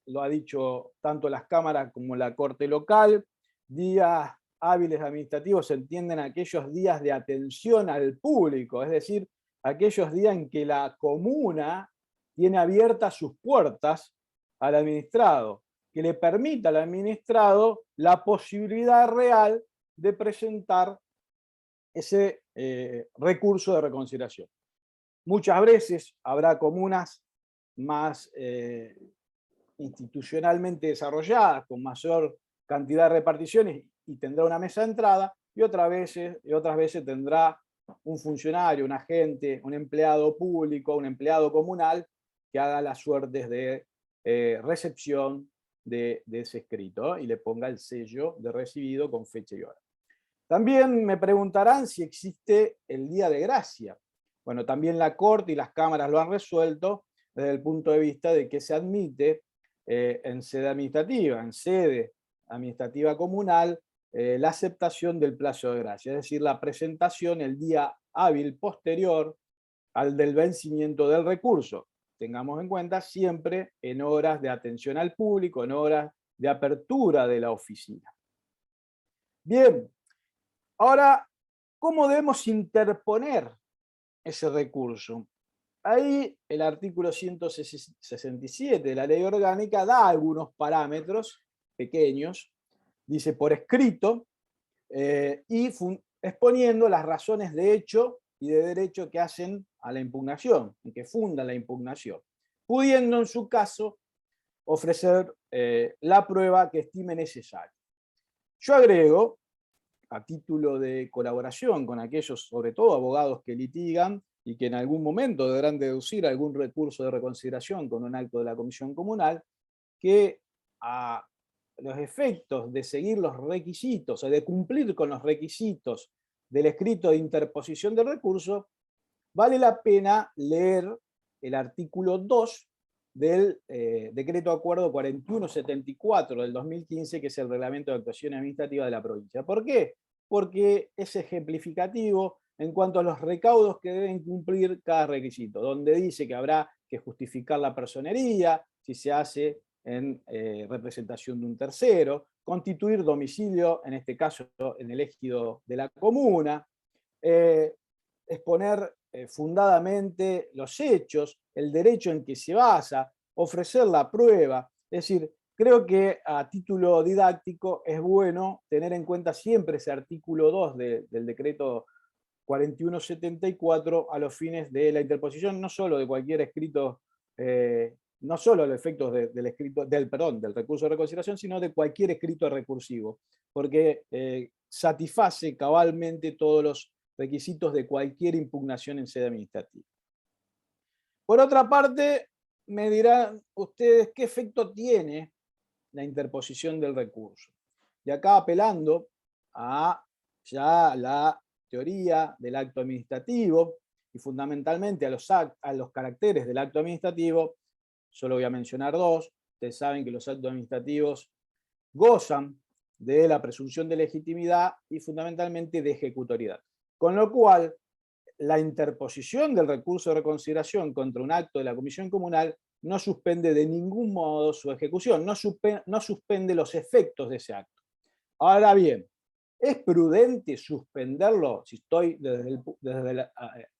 C: lo ha dicho tanto las cámaras como la Corte local. Días hábiles administrativos se entienden aquellos días de atención al público, es decir, aquellos días en que la comuna tiene abiertas sus puertas al administrado, que le permita al administrado la posibilidad real de presentar ese recurso de reconsideración. Muchas veces habrá comunas más institucionalmente desarrolladas, con mayor cantidad de reparticiones y tendrá una mesa de entrada, y otras veces tendrá un funcionario, un agente, un empleado público, un empleado comunal que haga las suertes de recepción de ese escrito y le ponga el sello de recibido con fecha y hora. También me preguntarán si existe el día de gracia. Bueno, también la Corte y las cámaras lo han resuelto desde el punto de vista de que se admite en sede administrativa comunal, la aceptación del plazo de gracia, es decir, la presentación el día hábil posterior al del vencimiento del recurso. Tengamos en cuenta siempre en horas de atención al público, en horas de apertura de la oficina. Bien, ahora, ¿cómo debemos interponer ese recurso? Ahí el artículo 167 de la Ley Orgánica da algunos parámetros pequeños, dice por escrito, y exponiendo las razones de hecho y de derecho que hacen a la impugnación, que fundan la impugnación, pudiendo en su caso ofrecer la prueba que estime necesaria. Yo agrego, a título de colaboración con aquellos, sobre todo abogados que litigan y que en algún momento deberán deducir algún recurso de reconsideración con un acto de la Comisión Comunal, que a los efectos de seguir los requisitos o de cumplir con los requisitos del escrito de interposición del recurso, vale la pena leer el artículo 2 del Decreto Acuerdo 4174 del 2015, que es el Reglamento de Actuación Administrativa de la provincia. ¿Por qué? Porque es ejemplificativo en cuanto a los recaudos que deben cumplir cada requisito, donde dice que habrá que justificar la personería, si se hace en representación de un tercero, constituir domicilio, en este caso en el ejido de la comuna, exponer fundadamente los hechos, el derecho en que se basa, ofrecer la prueba. Es decir, creo que a título didáctico es bueno tener en cuenta siempre ese artículo 2 del decreto 4174 a los fines de la interposición, no solo de cualquier escrito, no solo a los efectos del recurso de reconsideración, sino de cualquier escrito recursivo, porque satisface cabalmente todos los requisitos de cualquier impugnación en sede administrativa. Por otra parte, me dirán ustedes qué efecto tiene la interposición del recurso. Y acá apelando a ya la teoría del acto administrativo y fundamentalmente a los caracteres del acto administrativo, solo voy a mencionar dos. Ustedes saben que los actos administrativos gozan de la presunción de legitimidad y fundamentalmente de ejecutoriedad. Con lo cual, la interposición del recurso de reconsideración contra un acto de la Comisión Comunal no suspende de ningún modo su ejecución, no suspende los efectos de ese acto. Ahora bien, ¿es prudente suspenderlo si estoy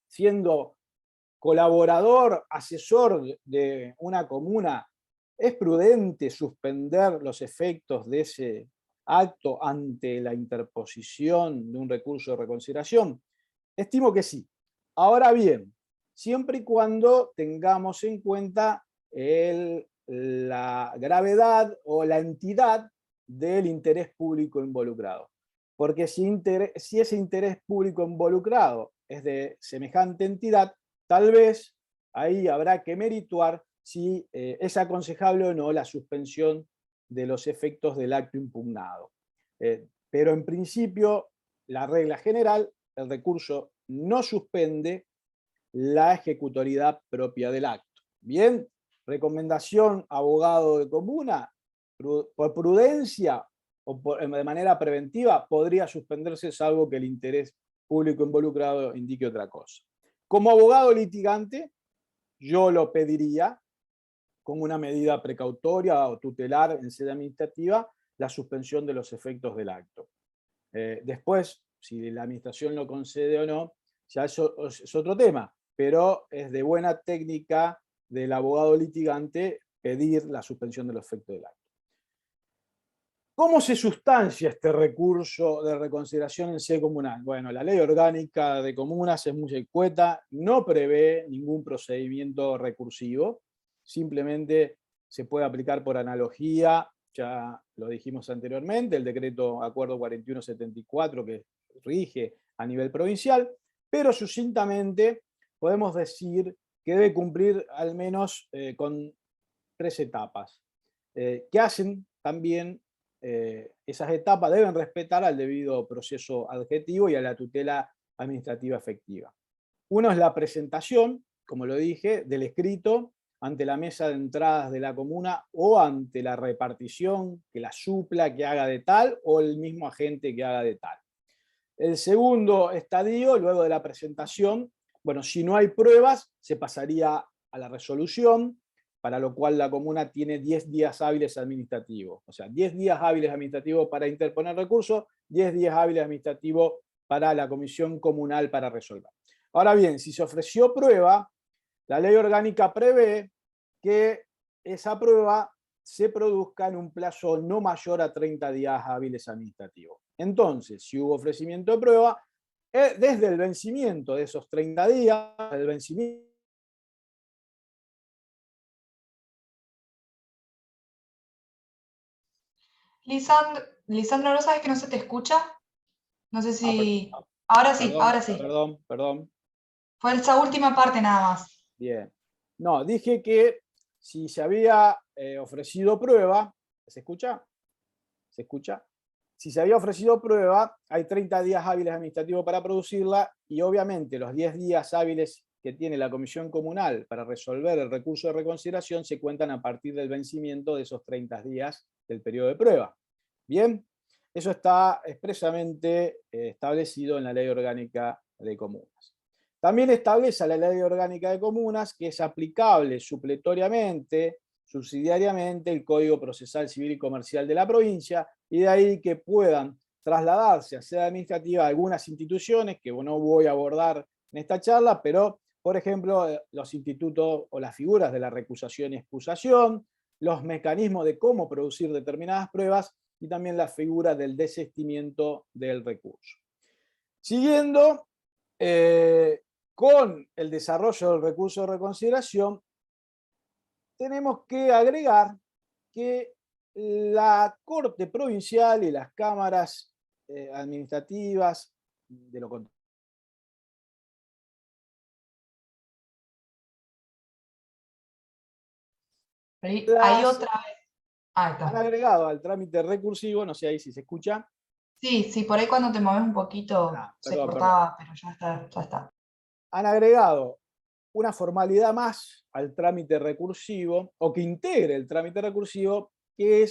C: siendo colaborador, asesor de una comuna? ¿Es prudente suspender los efectos de ese acto ante la interposición de un recurso de reconsideración? Estimo que sí. Ahora bien, siempre y cuando tengamos en cuenta la gravedad o la entidad del interés público involucrado. Porque si ese interés público involucrado es de semejante entidad, tal vez ahí habrá que merituar si es aconsejable o no la suspensión de los efectos del acto impugnado. Pero en principio, la regla general, el recurso no suspende la ejecutoriedad propia del acto. Bien, recomendación abogado de comuna, por prudencia o de manera preventiva podría suspenderse salvo que el interés público involucrado indique otra cosa. Como abogado litigante, yo lo pediría con una medida precautoria o tutelar en sede administrativa, la suspensión de los efectos del acto. Después, si la administración lo concede o no, ya eso es otro tema, pero es de buena técnica del abogado litigante pedir la suspensión de los efectos del acto. ¿Cómo se sustancia este recurso de reconsideración en sede comunal? Bueno, la Ley Orgánica de Comunas es muy escueta, no prevé ningún procedimiento recursivo, simplemente se puede aplicar por analogía, ya lo dijimos anteriormente, el decreto Acuerdo 4174 que rige a nivel provincial, pero sucintamente podemos decir que debe cumplir al menos con 3 etapas, que hacen también esas etapas deben respetar al debido proceso adjetivo y a la tutela administrativa efectiva. Uno es la presentación, como lo dije, del escrito ante la mesa de entradas de la comuna o ante la repartición que la supla, que haga de tal, o el mismo agente que haga de tal. El segundo estadio, luego de la presentación, bueno, si no hay pruebas, se pasaría a la resolución, para lo cual la comuna tiene 10 días hábiles administrativos. O sea, 10 días hábiles administrativos para interponer recursos, 10 días hábiles administrativos para la comisión comunal para resolver. Ahora bien, si se ofreció prueba, la ley orgánica prevé que esa prueba se produzca en un plazo no mayor a 30 días hábiles administrativos. Entonces, si hubo ofrecimiento de prueba, desde el vencimiento de esos 30 días, el vencimiento.
A: Lisandro, ¿no sabes que no se te escucha? No sé si... Ahora sí,
C: Perdón,
A: ahora sí.
C: Perdón.
A: Fue esa última parte nada más.
C: Bien. No, dije que si se había ofrecido prueba, ¿se escucha? ¿Se escucha? Si se había ofrecido prueba, hay 30 días hábiles administrativos para producirla y obviamente los 10 días hábiles que tiene la Comisión Comunal para resolver el recurso de reconsideración se cuentan a partir del vencimiento de esos 30 días del periodo de prueba. Bien, eso está expresamente establecido en la Ley Orgánica de Comunas. También establece la Ley Orgánica de Comunas que es aplicable supletoriamente, subsidiariamente, el Código Procesal Civil y Comercial de la provincia, y de ahí que puedan trasladarse a sede administrativa algunas instituciones que no voy a abordar en esta charla, pero, por ejemplo, los institutos o las figuras de la recusación y excusación, los mecanismos de cómo producir determinadas pruebas y también la figura del desistimiento del recurso. Siguiendo con el desarrollo del recurso de reconsideración, tenemos que agregar que la Corte Provincial y las cámaras administrativas de lo contrario.
A: Hay otra vez. Ah,
C: Han
A: está.
C: agregado al trámite recursivo, no sé ahí si se escucha.
A: Sí, por ahí cuando te mueves un poquito se
C: Perdón.
A: cortaba, pero ya está.
C: Han agregado una formalidad más al trámite recursivo, o que integre el trámite recursivo, que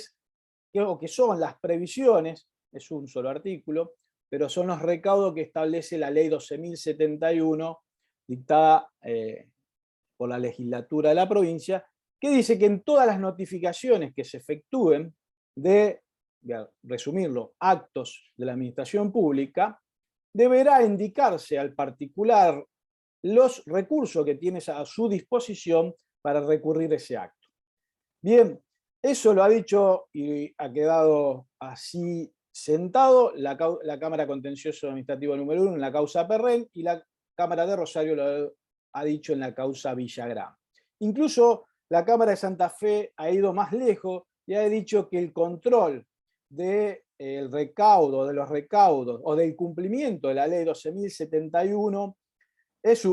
C: son las previsiones, es un solo artículo, pero son los recaudos que establece la ley 12.071, dictada por la legislatura de la provincia, que dice que en todas las notificaciones que se efectúen de, voy a resumirlo, actos de la administración pública, deberá indicarse al particular los recursos que tiene a su disposición para recurrir ese acto. Bien, eso lo ha dicho y ha quedado así sentado la Cámara Contencioso Administrativo número 1 en la causa Perrén y la Cámara de Rosario lo ha dicho en la causa Villagrán. Incluso la Cámara de Santa Fe ha ido más lejos y ha dicho que el control del recaudo, de los recaudos o del cumplimiento de la ley 12.071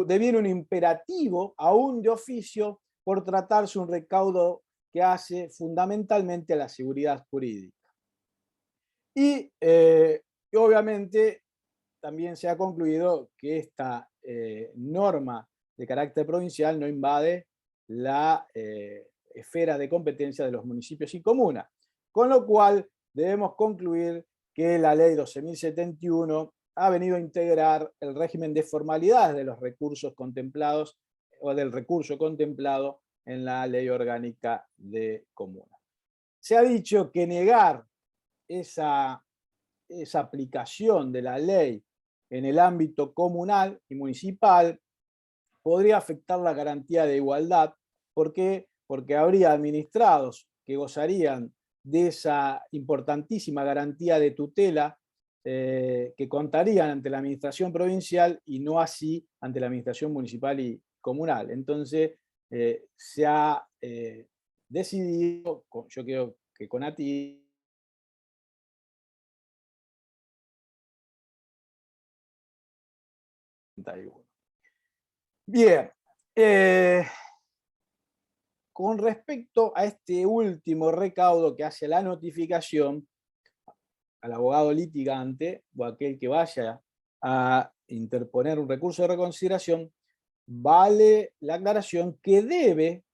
C: deviene un imperativo, aún de oficio, por tratarse un recaudo que hace fundamentalmente a la seguridad jurídica. Y obviamente también se ha concluido que esta norma de carácter provincial no invade la esfera de competencia de los municipios y comunas, con lo cual debemos concluir que la ley 12.071 ha venido a integrar el régimen de formalidades de los recursos contemplados o del recurso contemplado en la Ley Orgánica de Comunas. Se ha dicho que negar esa aplicación de la ley en el ámbito comunal y municipal podría afectar la garantía de igualdad. ¿Por qué? Porque habría administrados que gozarían de esa importantísima garantía de tutela que contarían ante la administración provincial y no así ante la administración municipal y comunal. Entonces, se ha decidido, yo creo que con ATI, bien, con respecto a este último recaudo que hace la notificación al abogado litigante o aquel que vaya a interponer un recurso de reconsideración, vale la aclaración que debe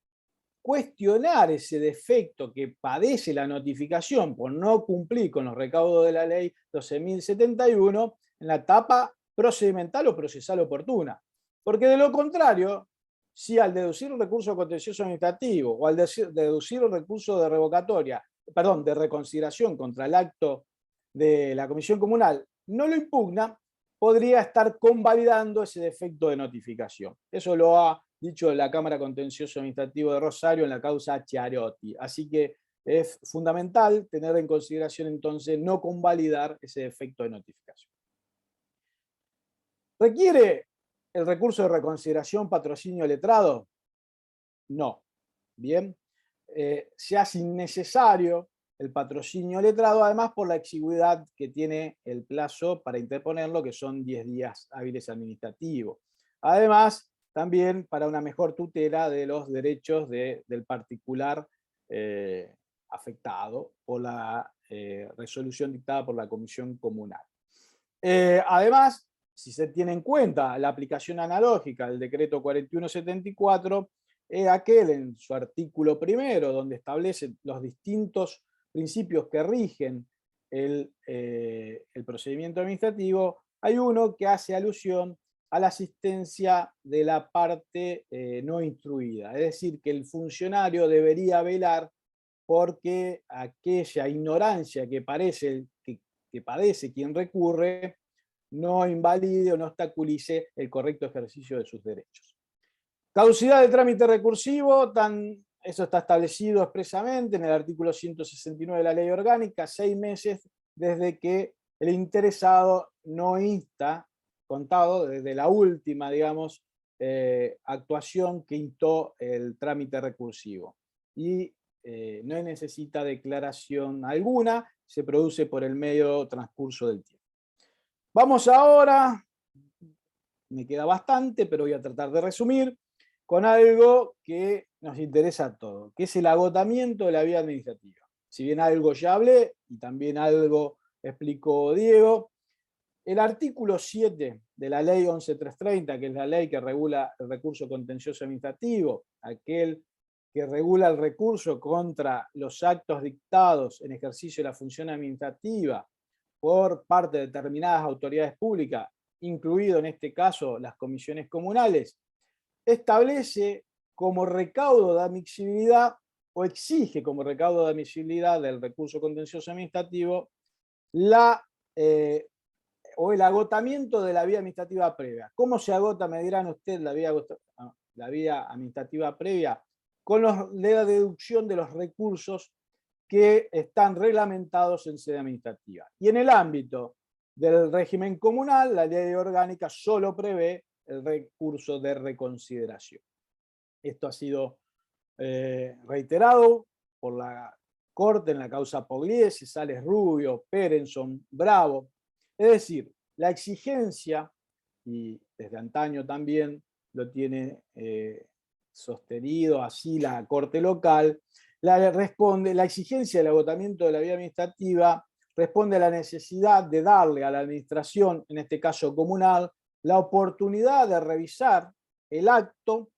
C: cuestionar ese defecto que padece la notificación por no cumplir con los recaudos de la ley 12.071 en la etapa procedimental o procesal oportuna. Porque de lo contrario, si al deducir un recurso contencioso administrativo o al deducir un recurso de revocatoria, perdón, de reconsideración contra el acto de la comisión comunal no lo impugna, podría estar convalidando ese defecto de notificación. Eso lo ha dicho la Cámara Contencioso Administrativo de Rosario en la causa Chiarotti. Así que es fundamental tener en consideración entonces no convalidar ese defecto de notificación. ¿Requiere el recurso de reconsideración patrocinio letrado? No. Bien. Se hace innecesario el patrocinio letrado, además por la exigüidad que tiene el plazo para interponerlo, que son 10 días hábiles administrativos. Además, también para una mejor tutela de los derechos del particular afectado por la resolución dictada por la Comisión Comunal. Además, si se tiene en cuenta la aplicación analógica del decreto 4174, aquel en su artículo primero, donde establece los distintos principios que rigen el procedimiento administrativo, hay uno que hace alusión a la asistencia de la parte no instruida. Es decir, que el funcionario debería velar porque aquella ignorancia que padece quien recurre no invalide o no obstaculice el correcto ejercicio de sus derechos. Caducidad del trámite recursivo, eso está establecido expresamente en el artículo 169 de la Ley Orgánica, 6 meses desde que el interesado no insta, contado desde la última, digamos, actuación que instó el trámite recursivo. Y no necesita declaración alguna, se produce por el medio transcurso del tiempo. Vamos ahora, me queda bastante, pero voy a tratar de resumir, con algo que nos interesa a todos, que es el agotamiento de la vía administrativa. Si bien algo ya hablé, y también algo explicó Diego, el artículo 7 de la ley 11.330, que es la ley que regula el recurso contencioso administrativo, aquel que regula el recurso contra los actos dictados en ejercicio de la función administrativa por parte de determinadas autoridades públicas, incluido en este caso las comisiones comunales, establece como recaudo de admisibilidad o exige como recaudo de admisibilidad del recurso contencioso administrativo o el agotamiento de la vía administrativa previa. ¿Cómo se agota, me dirán ustedes, la vía administrativa previa? Con la deducción de los recursos que están reglamentados en sede administrativa. Y en el ámbito del régimen comunal, la ley orgánica solo prevé el recurso de reconsideración. Esto ha sido reiterado por la Corte en la causa Pugliese, Sales Rubio, Perenson, Bravo. Es decir, la exigencia, y desde antaño también lo tiene sostenido así la Corte local, la exigencia del agotamiento de la vía administrativa responde a la necesidad de darle a la administración, en este caso comunal, la oportunidad de revisar el acto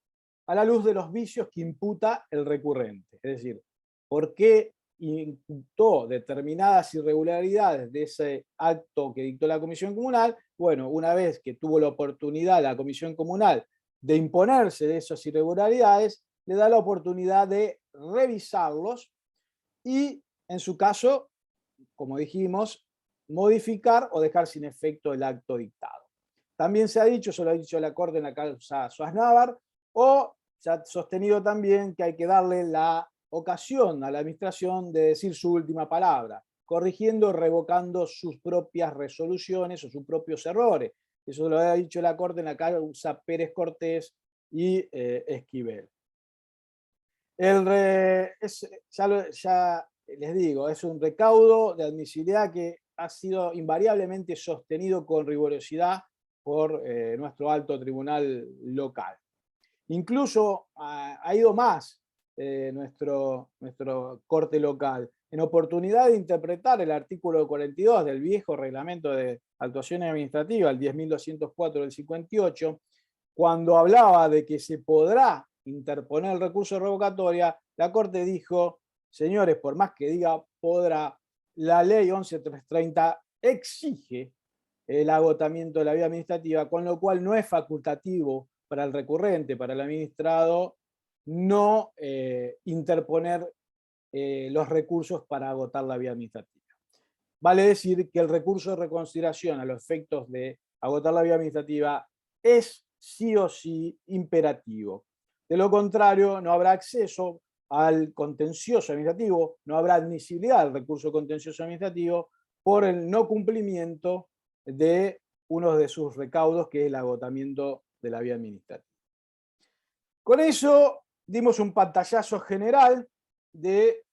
C: a la luz de los vicios que imputa el recurrente. Es decir, ¿por qué imputó determinadas irregularidades de ese acto que dictó la Comisión Comunal? Bueno, una vez que tuvo la oportunidad la Comisión Comunal de imponerse de esas irregularidades, le da la oportunidad de revisarlos y, en su caso, como dijimos, modificar o dejar sin efecto el acto dictado. También se ha dicho, eso lo ha dicho la Corte en la causa Suárez-Návar, o se ha sostenido también que hay que darle la ocasión a la administración de decir su última palabra, corrigiendo o revocando sus propias resoluciones o sus propios errores. Eso lo ha dicho la Corte en la causa Pérez Cortés y Esquivel. Ya les digo, es un recaudo de admisibilidad que ha sido invariablemente sostenido con rigurosidad por nuestro alto tribunal local. Incluso ha ido más nuestro corte local. En oportunidad de interpretar el artículo 42 del viejo reglamento de actuaciones administrativas, el 10.204 del 58, cuando hablaba de que se podrá interponer el recurso de revocatoria, la Corte dijo, señores, por más que diga podrá, la ley 11.330 exige el agotamiento de la vía administrativa, con lo cual no es facultativo para el recurrente, para el administrado, no interponer los recursos para agotar la vía administrativa. Vale decir que el recurso de reconsideración a los efectos de agotar la vía administrativa es sí o sí imperativo. De lo contrario, no habrá acceso al contencioso administrativo, no habrá admisibilidad al recurso contencioso administrativo por el no cumplimiento de uno de sus recaudos, que es el agotamiento de la vía administrativa. Con eso dimos un pantallazo general de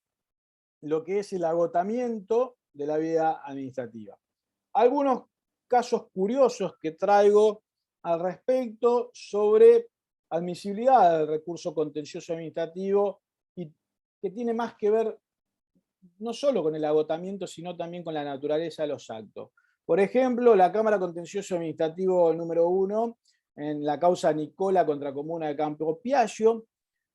C: lo que es el agotamiento de la vía administrativa. Algunos casos curiosos que traigo al respecto sobre admisibilidad del recurso contencioso administrativo y que tiene más que ver no solo con el agotamiento, sino también con la naturaleza de los actos. Por ejemplo, la Cámara Contencioso Administrativo número 1, en la causa Nicola contra Comuna de Campo Piaggio,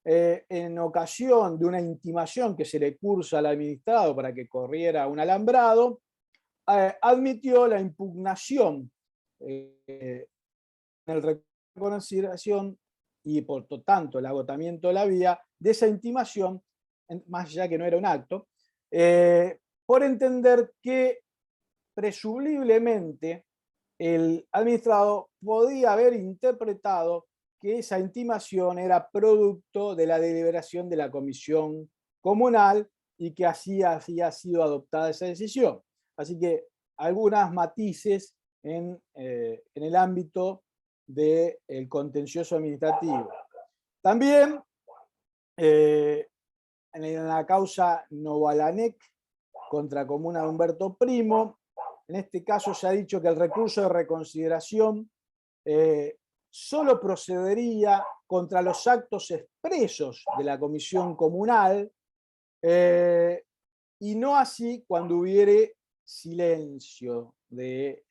C: en ocasión de una intimación que se le cursa al administrado para que corriera un alambrado, admitió la impugnación en el recurso de consideración y por lo tanto el agotamiento de la vía de esa intimación, más allá que no era un acto, por entender que presumiblemente el administrado podía haber interpretado que esa intimación era producto de la deliberación de la comisión comunal y que así había sido adoptada esa decisión. Así que algunos matices en el ámbito del contencioso administrativo. También en la causa Novalanec contra Comuna de Humberto Primo, en este caso se ha dicho que el recurso de reconsideración solo procedería contra los actos expresos de la comisión comunal y no así cuando hubiere silencio de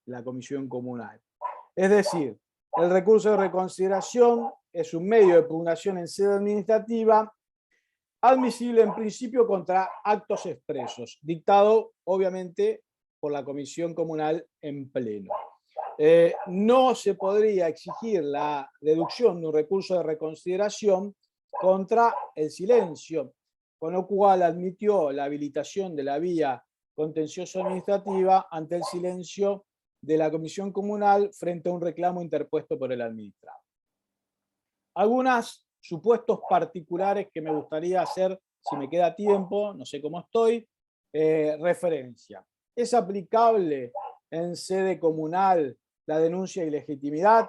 C: la comisión comunal. Es decir, el recurso de reconsideración es un medio de pugnación en sede administrativa admisible en principio contra actos expresos, dictado obviamente por la comisión comunal en pleno. No se podría exigir la deducción de un recurso de reconsideración contra el silencio, con lo cual admitió la habilitación de la vía contencioso administrativa ante el silencio de la comisión comunal frente a un reclamo interpuesto por el administrado. Algunos supuestos particulares que me gustaría hacer, si me queda tiempo, no sé cómo estoy, referencia. ¿Es aplicable en sede comunal la denuncia de ilegitimidad?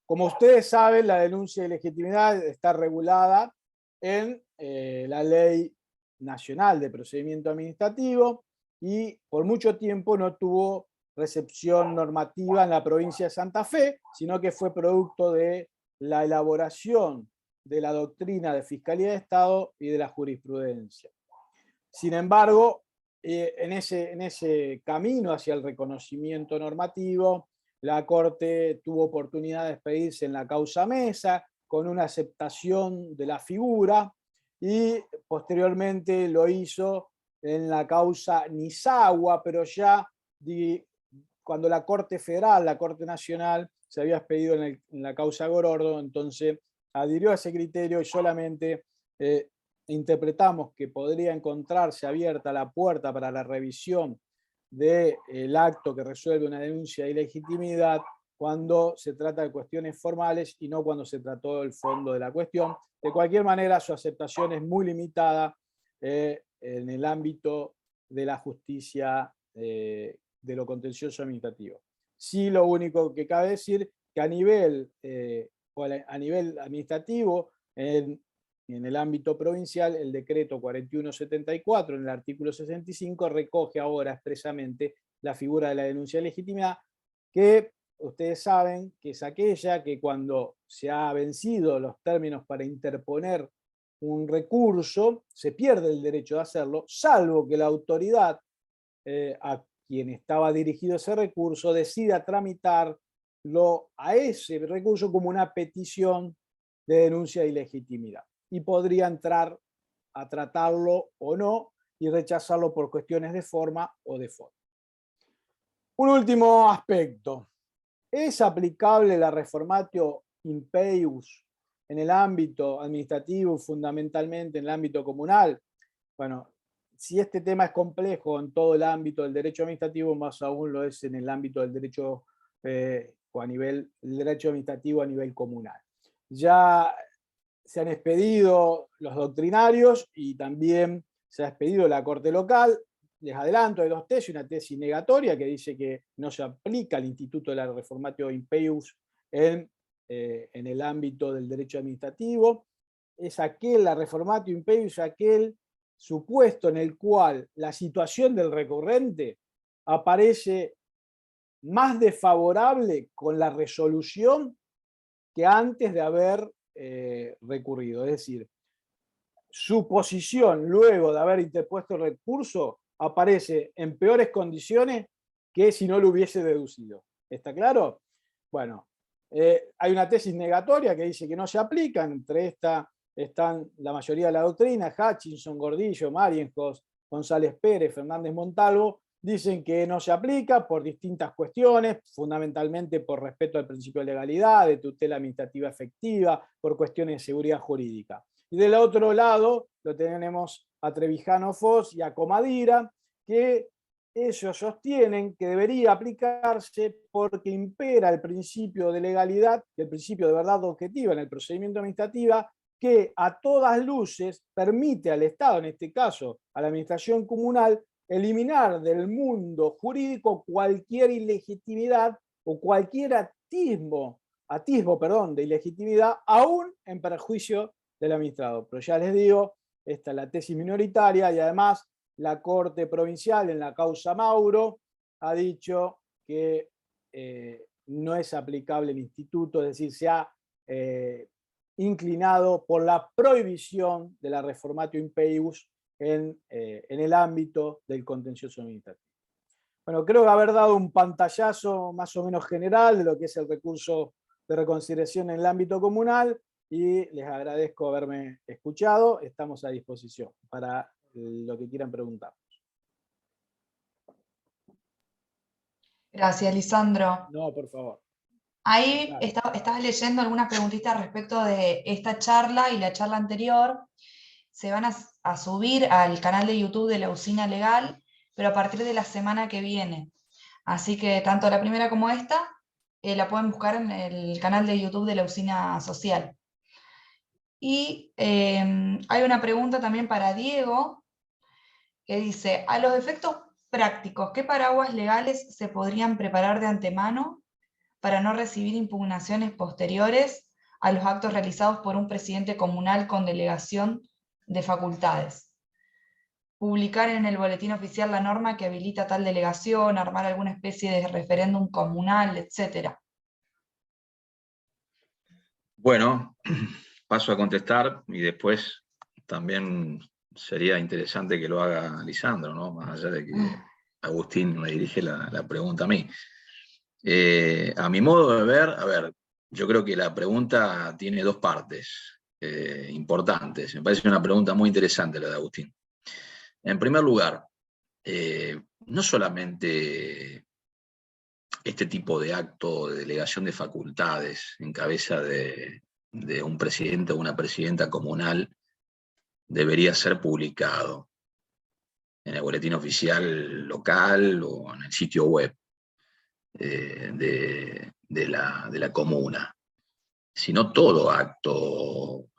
C: Como ustedes saben, la denuncia de ilegitimidad está regulada en la Ley Nacional de Procedimiento Administrativo y por mucho tiempo no tuvo recepción normativa en la provincia de Santa Fe, sino que fue producto de la elaboración de la doctrina de Fiscalía de Estado y de la jurisprudencia. Sin embargo, en ese camino hacia el reconocimiento normativo, la Corte tuvo oportunidad de expedirse en la causa Mesa, con una aceptación de la figura, y posteriormente lo hizo en la causa Nisagua, pero ya cuando la Corte Federal, la Corte Nacional, se había expedido en la causa Gorordo, entonces adhirió a ese criterio y solamente interpretamos que podría encontrarse abierta la puerta para la revisión del acto que resuelve una denuncia de ilegitimidad cuando se trata de cuestiones formales y no cuando se trató del fondo de la cuestión. De cualquier manera, su aceptación es muy limitada en el ámbito de la justicia de lo contencioso administrativo. Sí, lo único que cabe decir que a nivel administrativo, en el ámbito provincial, el decreto 4174, en el artículo 65, recoge ahora expresamente la figura de la denuncia de legitimidad, que ustedes saben que es aquella que cuando se ha vencido los términos para interponer un recurso, se pierde el derecho de hacerlo, salvo que la autoridad a quien estaba dirigido ese recurso decida tramitarlo a ese recurso como una petición de denuncia de ilegitimidad. y podría entrar a tratarlo o no y rechazarlo por cuestiones de forma o de fondo. Un último aspecto. ¿Es aplicable la reformatio impeius en el ámbito administrativo, fundamentalmente en el ámbito comunal? Bueno, si este tema es complejo en todo el ámbito del derecho administrativo, más aún lo es en el ámbito del derecho o a nivel el derecho administrativo a nivel comunal. Ya se han expedido los doctrinarios y también se ha expedido la Corte Local. Les adelanto, hay dos tesis, una tesis negatoria que dice que no se aplica el instituto de la reformatio impeius en el ámbito del derecho administrativo. Es la reformatio impeius, aquel supuesto en el cual la situación del recurrente aparece más desfavorable con la resolución que antes de haber recurrido. Es decir, su posición luego de haber interpuesto el recurso aparece en peores condiciones que si no lo hubiese deducido. ¿Está claro? Bueno, hay una tesis negatoria que dice que no se aplican, entre esta están la mayoría de la doctrina, Hutchinson, Gordillo, Marienhof, González Pérez, Fernández Montalvo, dicen que no se aplica por distintas cuestiones, fundamentalmente por respeto al principio de legalidad, de tutela administrativa efectiva, por cuestiones de seguridad jurídica. Y del otro lado lo tenemos a Trevijano Foz y a Comadira, que ellos sostienen que debería aplicarse porque impera el principio de legalidad, el principio de verdad objetiva en el procedimiento administrativo, que a todas luces permite al Estado, en este caso a la administración comunal, eliminar del mundo jurídico cualquier ilegitimidad o cualquier atisbo de ilegitimidad, aún en perjuicio del administrado. Pero ya les digo, esta es la tesis minoritaria y además la Corte Provincial en la causa Mauro ha dicho que no es aplicable el instituto, es decir, se ha inclinado por la prohibición de la reformatio impeius en el ámbito del contencioso administrativo. Bueno, creo haber dado un pantallazo más o menos general de lo que es el recurso de reconsideración en el ámbito comunal y les agradezco haberme escuchado. Estamos a disposición para lo que quieran preguntar.
A: Gracias, Lisandro.
C: No, por favor.
A: Ahí
C: Claro.
A: estaba leyendo algunas preguntitas respecto de esta charla y la charla anterior. Se van a subir al canal de YouTube de la Usina Legal, pero a partir de la semana que viene. Así que tanto la primera como esta la pueden buscar en el canal de YouTube de la Usina Social. Y hay una pregunta también para Diego, que dice, a los efectos prácticos, ¿qué paraguas legales se podrían preparar de antemano para no recibir impugnaciones posteriores a los actos realizados por un presidente comunal con delegación de facultades? Publicar en el boletín oficial la norma que habilita tal delegación, armar alguna especie de referéndum comunal, etc.
B: Bueno, paso a contestar y después también sería interesante que lo haga Lisandro, ¿no? Más allá de que Agustín me dirige la pregunta a mí. A mi modo de ver, a ver, yo creo que la pregunta tiene dos partes importantes. Me parece una pregunta muy interesante la de Agustín. En primer lugar, no solamente este tipo de acto de delegación de facultades en cabeza de un presidente o una presidenta comunal debería ser publicado en el boletín oficial local o en el sitio web de la comuna, sino todo acto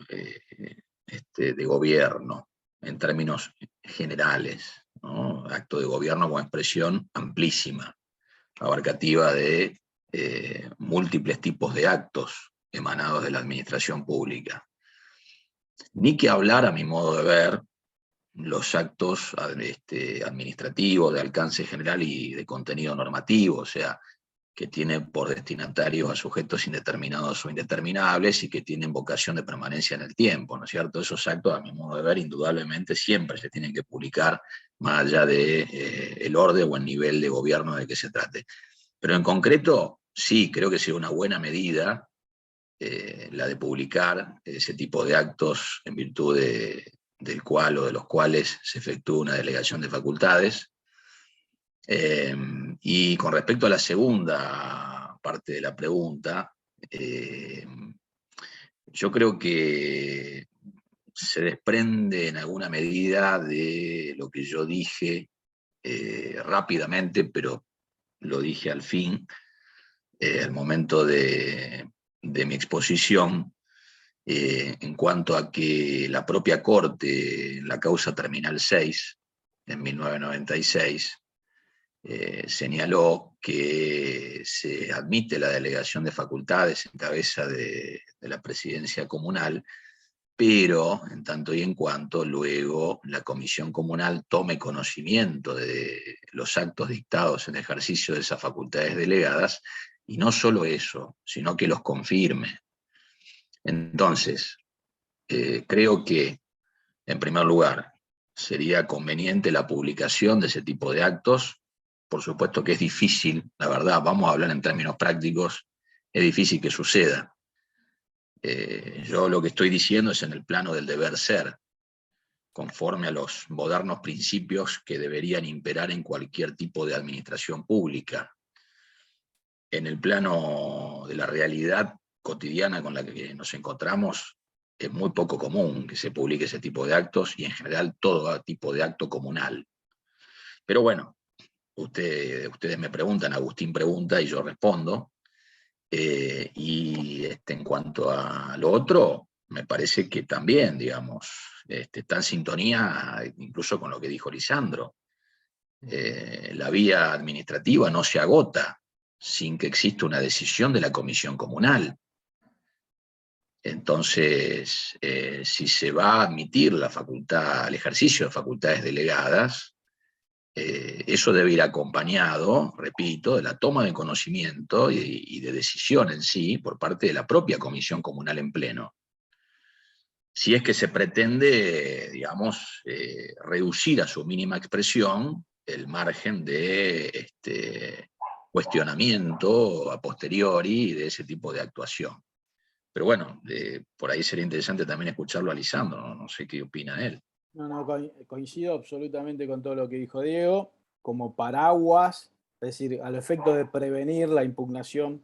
B: de gobierno en términos generales, ¿no? Acto de gobierno como expresión amplísima, abarcativa de múltiples tipos de actos emanados de la administración pública. Ni que hablar, a mi modo de ver, los actos administrativos de alcance general y de contenido normativo, o sea, que tienen por destinatarios a sujetos indeterminados o indeterminables y que tienen vocación de permanencia en el tiempo, ¿no es cierto? Esos actos, a mi modo de ver, indudablemente siempre se tienen que publicar, más allá del orden o el nivel de gobierno de que se trate. Pero en concreto, sí, creo que sería una buena medida la de publicar ese tipo de actos en virtud del cual o de los cuales se efectúa una delegación de facultades. Y con respecto a la segunda parte de la pregunta, yo creo que se desprende en alguna medida de lo que yo dije rápidamente, pero lo dije al fin, al momento de mi exposición, en cuanto a que la propia Corte, en la causa Terminal 6, en 1996, señaló que se admite la delegación de facultades en cabeza de la presidencia comunal, pero en tanto y en cuanto luego la comisión comunal tome conocimiento de los actos dictados en ejercicio de esas facultades delegadas, y no solo eso, sino que los confirme. Entonces, creo que, en primer lugar, sería conveniente la publicación de ese tipo de actos. Por supuesto que es difícil, la verdad, vamos a hablar en términos prácticos, es difícil que suceda. Yo lo que estoy diciendo es en el plano del deber ser, conforme a los modernos principios que deberían imperar en cualquier tipo de administración pública. En el plano de la realidad cotidiana con la que nos encontramos, es muy poco común que se publique ese tipo de actos, y en general todo tipo de acto comunal. Pero bueno, ustedes me preguntan, Agustín pregunta y yo respondo. Y en cuanto a lo otro, me parece que también, digamos, está en sintonía incluso con lo que dijo Lisandro. La vía administrativa no se agota sin que exista una decisión de la comisión comunal. Entonces, si se va a admitir la facultad, el ejercicio de facultades delegadas, eso debe ir acompañado, repito, de la toma de conocimiento y de decisión en sí por parte de la propia comisión comunal en pleno. Si es que se pretende, digamos, reducir a su mínima expresión el margen de cuestionamiento a posteriori de ese tipo de actuación. Pero bueno, por ahí sería interesante también escucharlo a Lisandro, no sé qué opina él.
C: No, coincido absolutamente con todo lo que dijo Diego. Como paraguas, es decir, al efecto de prevenir la impugnación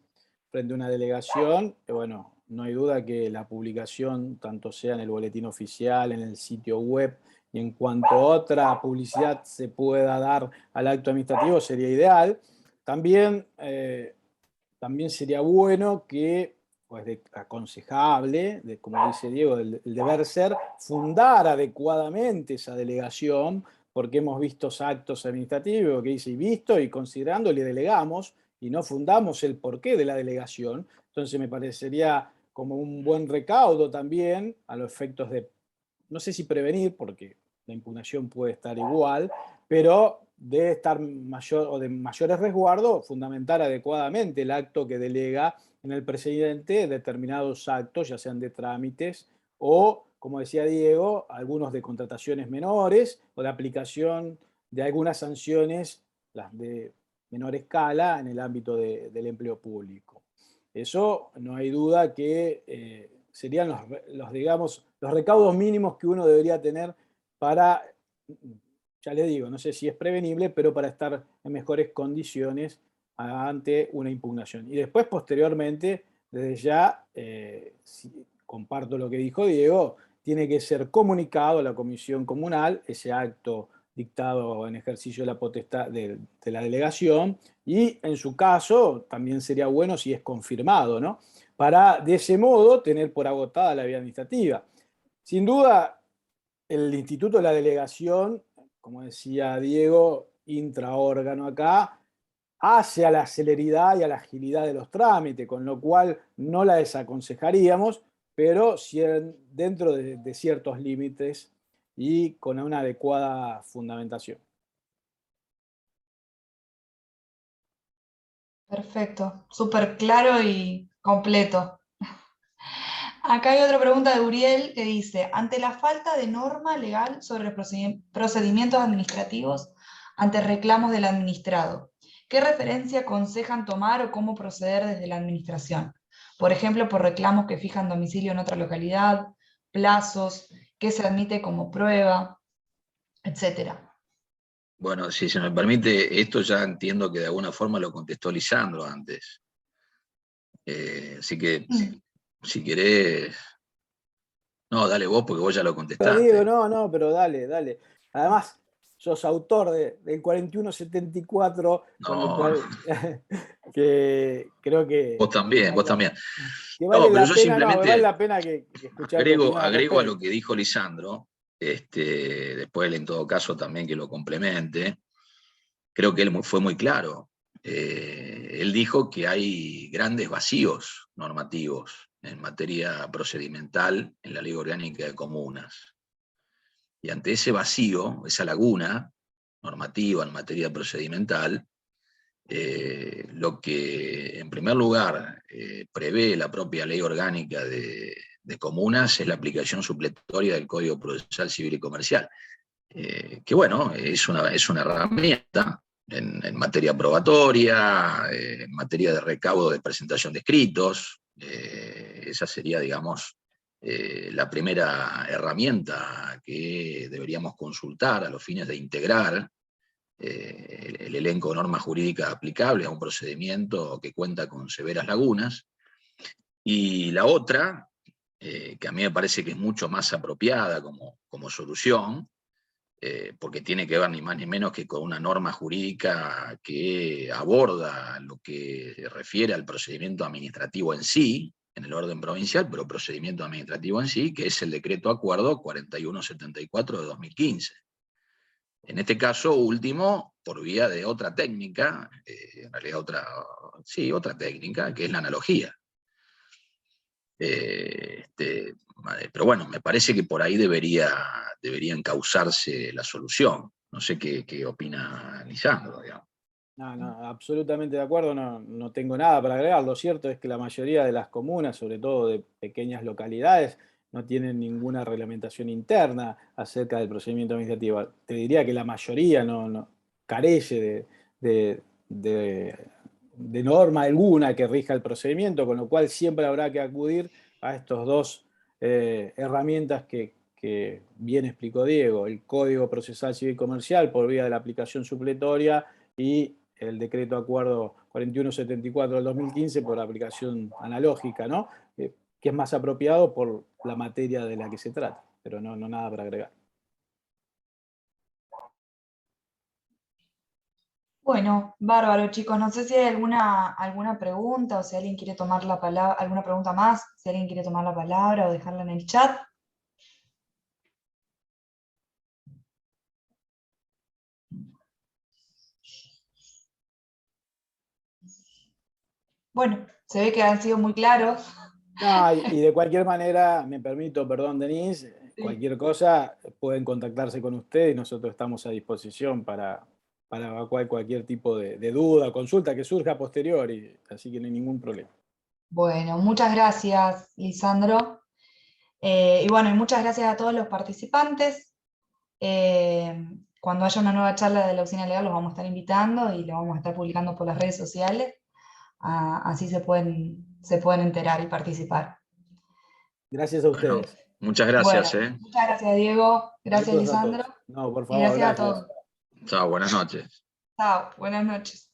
C: frente a una delegación, bueno, no hay duda que la publicación, tanto sea en el boletín oficial, en el sitio web, y en cuanto otra publicidad se pueda dar al acto administrativo, sería ideal. También sería bueno que, pues aconsejable, como dice Diego, el deber ser, fundar adecuadamente esa delegación, porque hemos visto actos administrativos que dice, y visto y considerando, le delegamos, y no fundamos el porqué de la delegación. Entonces me parecería como un buen recaudo también, a los efectos de, no sé si prevenir, porque la impugnación puede estar igual, pero de estar mayor o de mayores resguardos, fundamentar adecuadamente el acto que delega en el presidente determinados actos, ya sean de trámites o, como decía Diego, algunos de contrataciones menores o de aplicación de algunas sanciones, las de menor escala, en el ámbito del empleo público. Eso no hay duda que serían digamos, los recaudos mínimos que uno debería tener para, ya le digo, no sé si es prevenible, pero para estar en mejores condiciones ante una impugnación. Y después, posteriormente, desde ya, si comparto lo que dijo Diego, tiene que ser comunicado a la comisión comunal ese acto dictado en ejercicio de la potestad de la delegación, y en su caso también sería bueno si es confirmado, ¿no? Para de ese modo tener por agotada la vía administrativa. Sin duda, el instituto de la delegación, como decía Diego, intraórgano acá, hace a la celeridad y a la agilidad de los trámites, con lo cual no la desaconsejaríamos, pero dentro de ciertos límites y con una adecuada fundamentación.
A: Perfecto, súper claro y completo. Acá hay otra pregunta de Uriel que dice, ante la falta de norma legal sobre procedimientos administrativos ante reclamos del administrado, ¿qué referencia aconsejan tomar o cómo proceder desde la administración? por ejemplo, por reclamos que fijan domicilio en otra localidad, plazos, qué se admite como prueba, etc.
B: Bueno, si se me permite, esto ya entiendo que de alguna forma lo contestó Lisandro antes. Así que, si querés... No, dale vos, porque vos ya lo
C: Pero Diego,
B: contestaste.
C: no, pero dale. Además, sos autor del 4174, con lo
B: No, no,
C: cual que creo
B: vos también, vos también.
C: que
B: No,
C: vale
B: pero
C: la
B: yo
C: pena, no, vale
B: simplemente
C: la pena que escuchar tu opinión al
B: agrego a lo
C: respecto.
B: que dijo Lisandro, después él en todo caso también que lo complemente. Creo que él fue muy claro. Él dijo que hay grandes vacíos normativos en materia procedimental en la Ley Orgánica de Comunas. Y ante ese vacío, esa laguna normativa en materia procedimental, lo que en primer lugar prevé la propia Ley Orgánica de Comunas es la aplicación supletoria del Código Procesal Civil y Comercial, que bueno, es una herramienta en materia probatoria, en materia de recaudo de presentación de escritos. Esa sería, digamos, la primera herramienta que deberíamos consultar a los fines de integrar el elenco de normas jurídicas aplicables a un procedimiento que cuenta con severas lagunas. Y la otra, que a mí me parece que es mucho más apropiada como solución, porque tiene que ver ni más ni menos que con una norma jurídica que aborda lo que se refiere al procedimiento administrativo en sí, en el orden provincial, pero procedimiento administrativo en sí, que es el decreto acuerdo 4174 de 2015. En este caso último, por vía de otra técnica, en realidad otra técnica, que es la analogía. Pero bueno, me parece que por ahí debería encauzarse la solución. No sé qué opina Lisandro, digamos.
C: No, absolutamente de acuerdo, no tengo nada para agregar. Lo cierto es que la mayoría de las comunas, sobre todo de pequeñas localidades, no tienen ninguna reglamentación interna acerca del procedimiento administrativo. Te diría que la mayoría no carece de norma alguna que rija el procedimiento, con lo cual siempre habrá que acudir a estos dos herramientas que bien explicó Diego: el Código Procesal Civil y Comercial por vía de la aplicación supletoria y el decreto acuerdo 4174 del 2015 por aplicación analógica, ¿no? Que es más apropiado por la materia de la que se trata, pero no nada para agregar.
A: Bueno, bárbaro, chicos. No sé si hay alguna pregunta o si alguien quiere tomar la palabra, alguna pregunta más, si alguien quiere tomar la palabra o dejarla en el chat. Bueno, se ve que han sido muy claros.
C: No, y de cualquier manera, me permito, perdón, Denise,
A: Sí.
C: cualquier cosa pueden contactarse con usted y nosotros estamos a disposición para evacuar cualquier tipo de duda o consulta que surja a posteriori, así que no hay ningún problema.
A: Bueno, muchas gracias, Lisandro. Y bueno, y muchas gracias a todos los participantes. Cuando haya una nueva charla de la oficina legal los vamos a estar invitando y lo vamos a estar publicando por las redes sociales. Así se pueden enterar y participar.
C: Gracias a
B: Bueno,
C: ustedes.
B: muchas
A: Bueno,
B: gracias.
A: muchas gracias, Diego. Gracias,
C: Saludos a
A: Lisandro.
C: todos. No, por
A: Y
C: favor,
A: gracias a
C: gracias.
A: todos.
B: Chao, buenas noches.
A: Chao, buenas noches.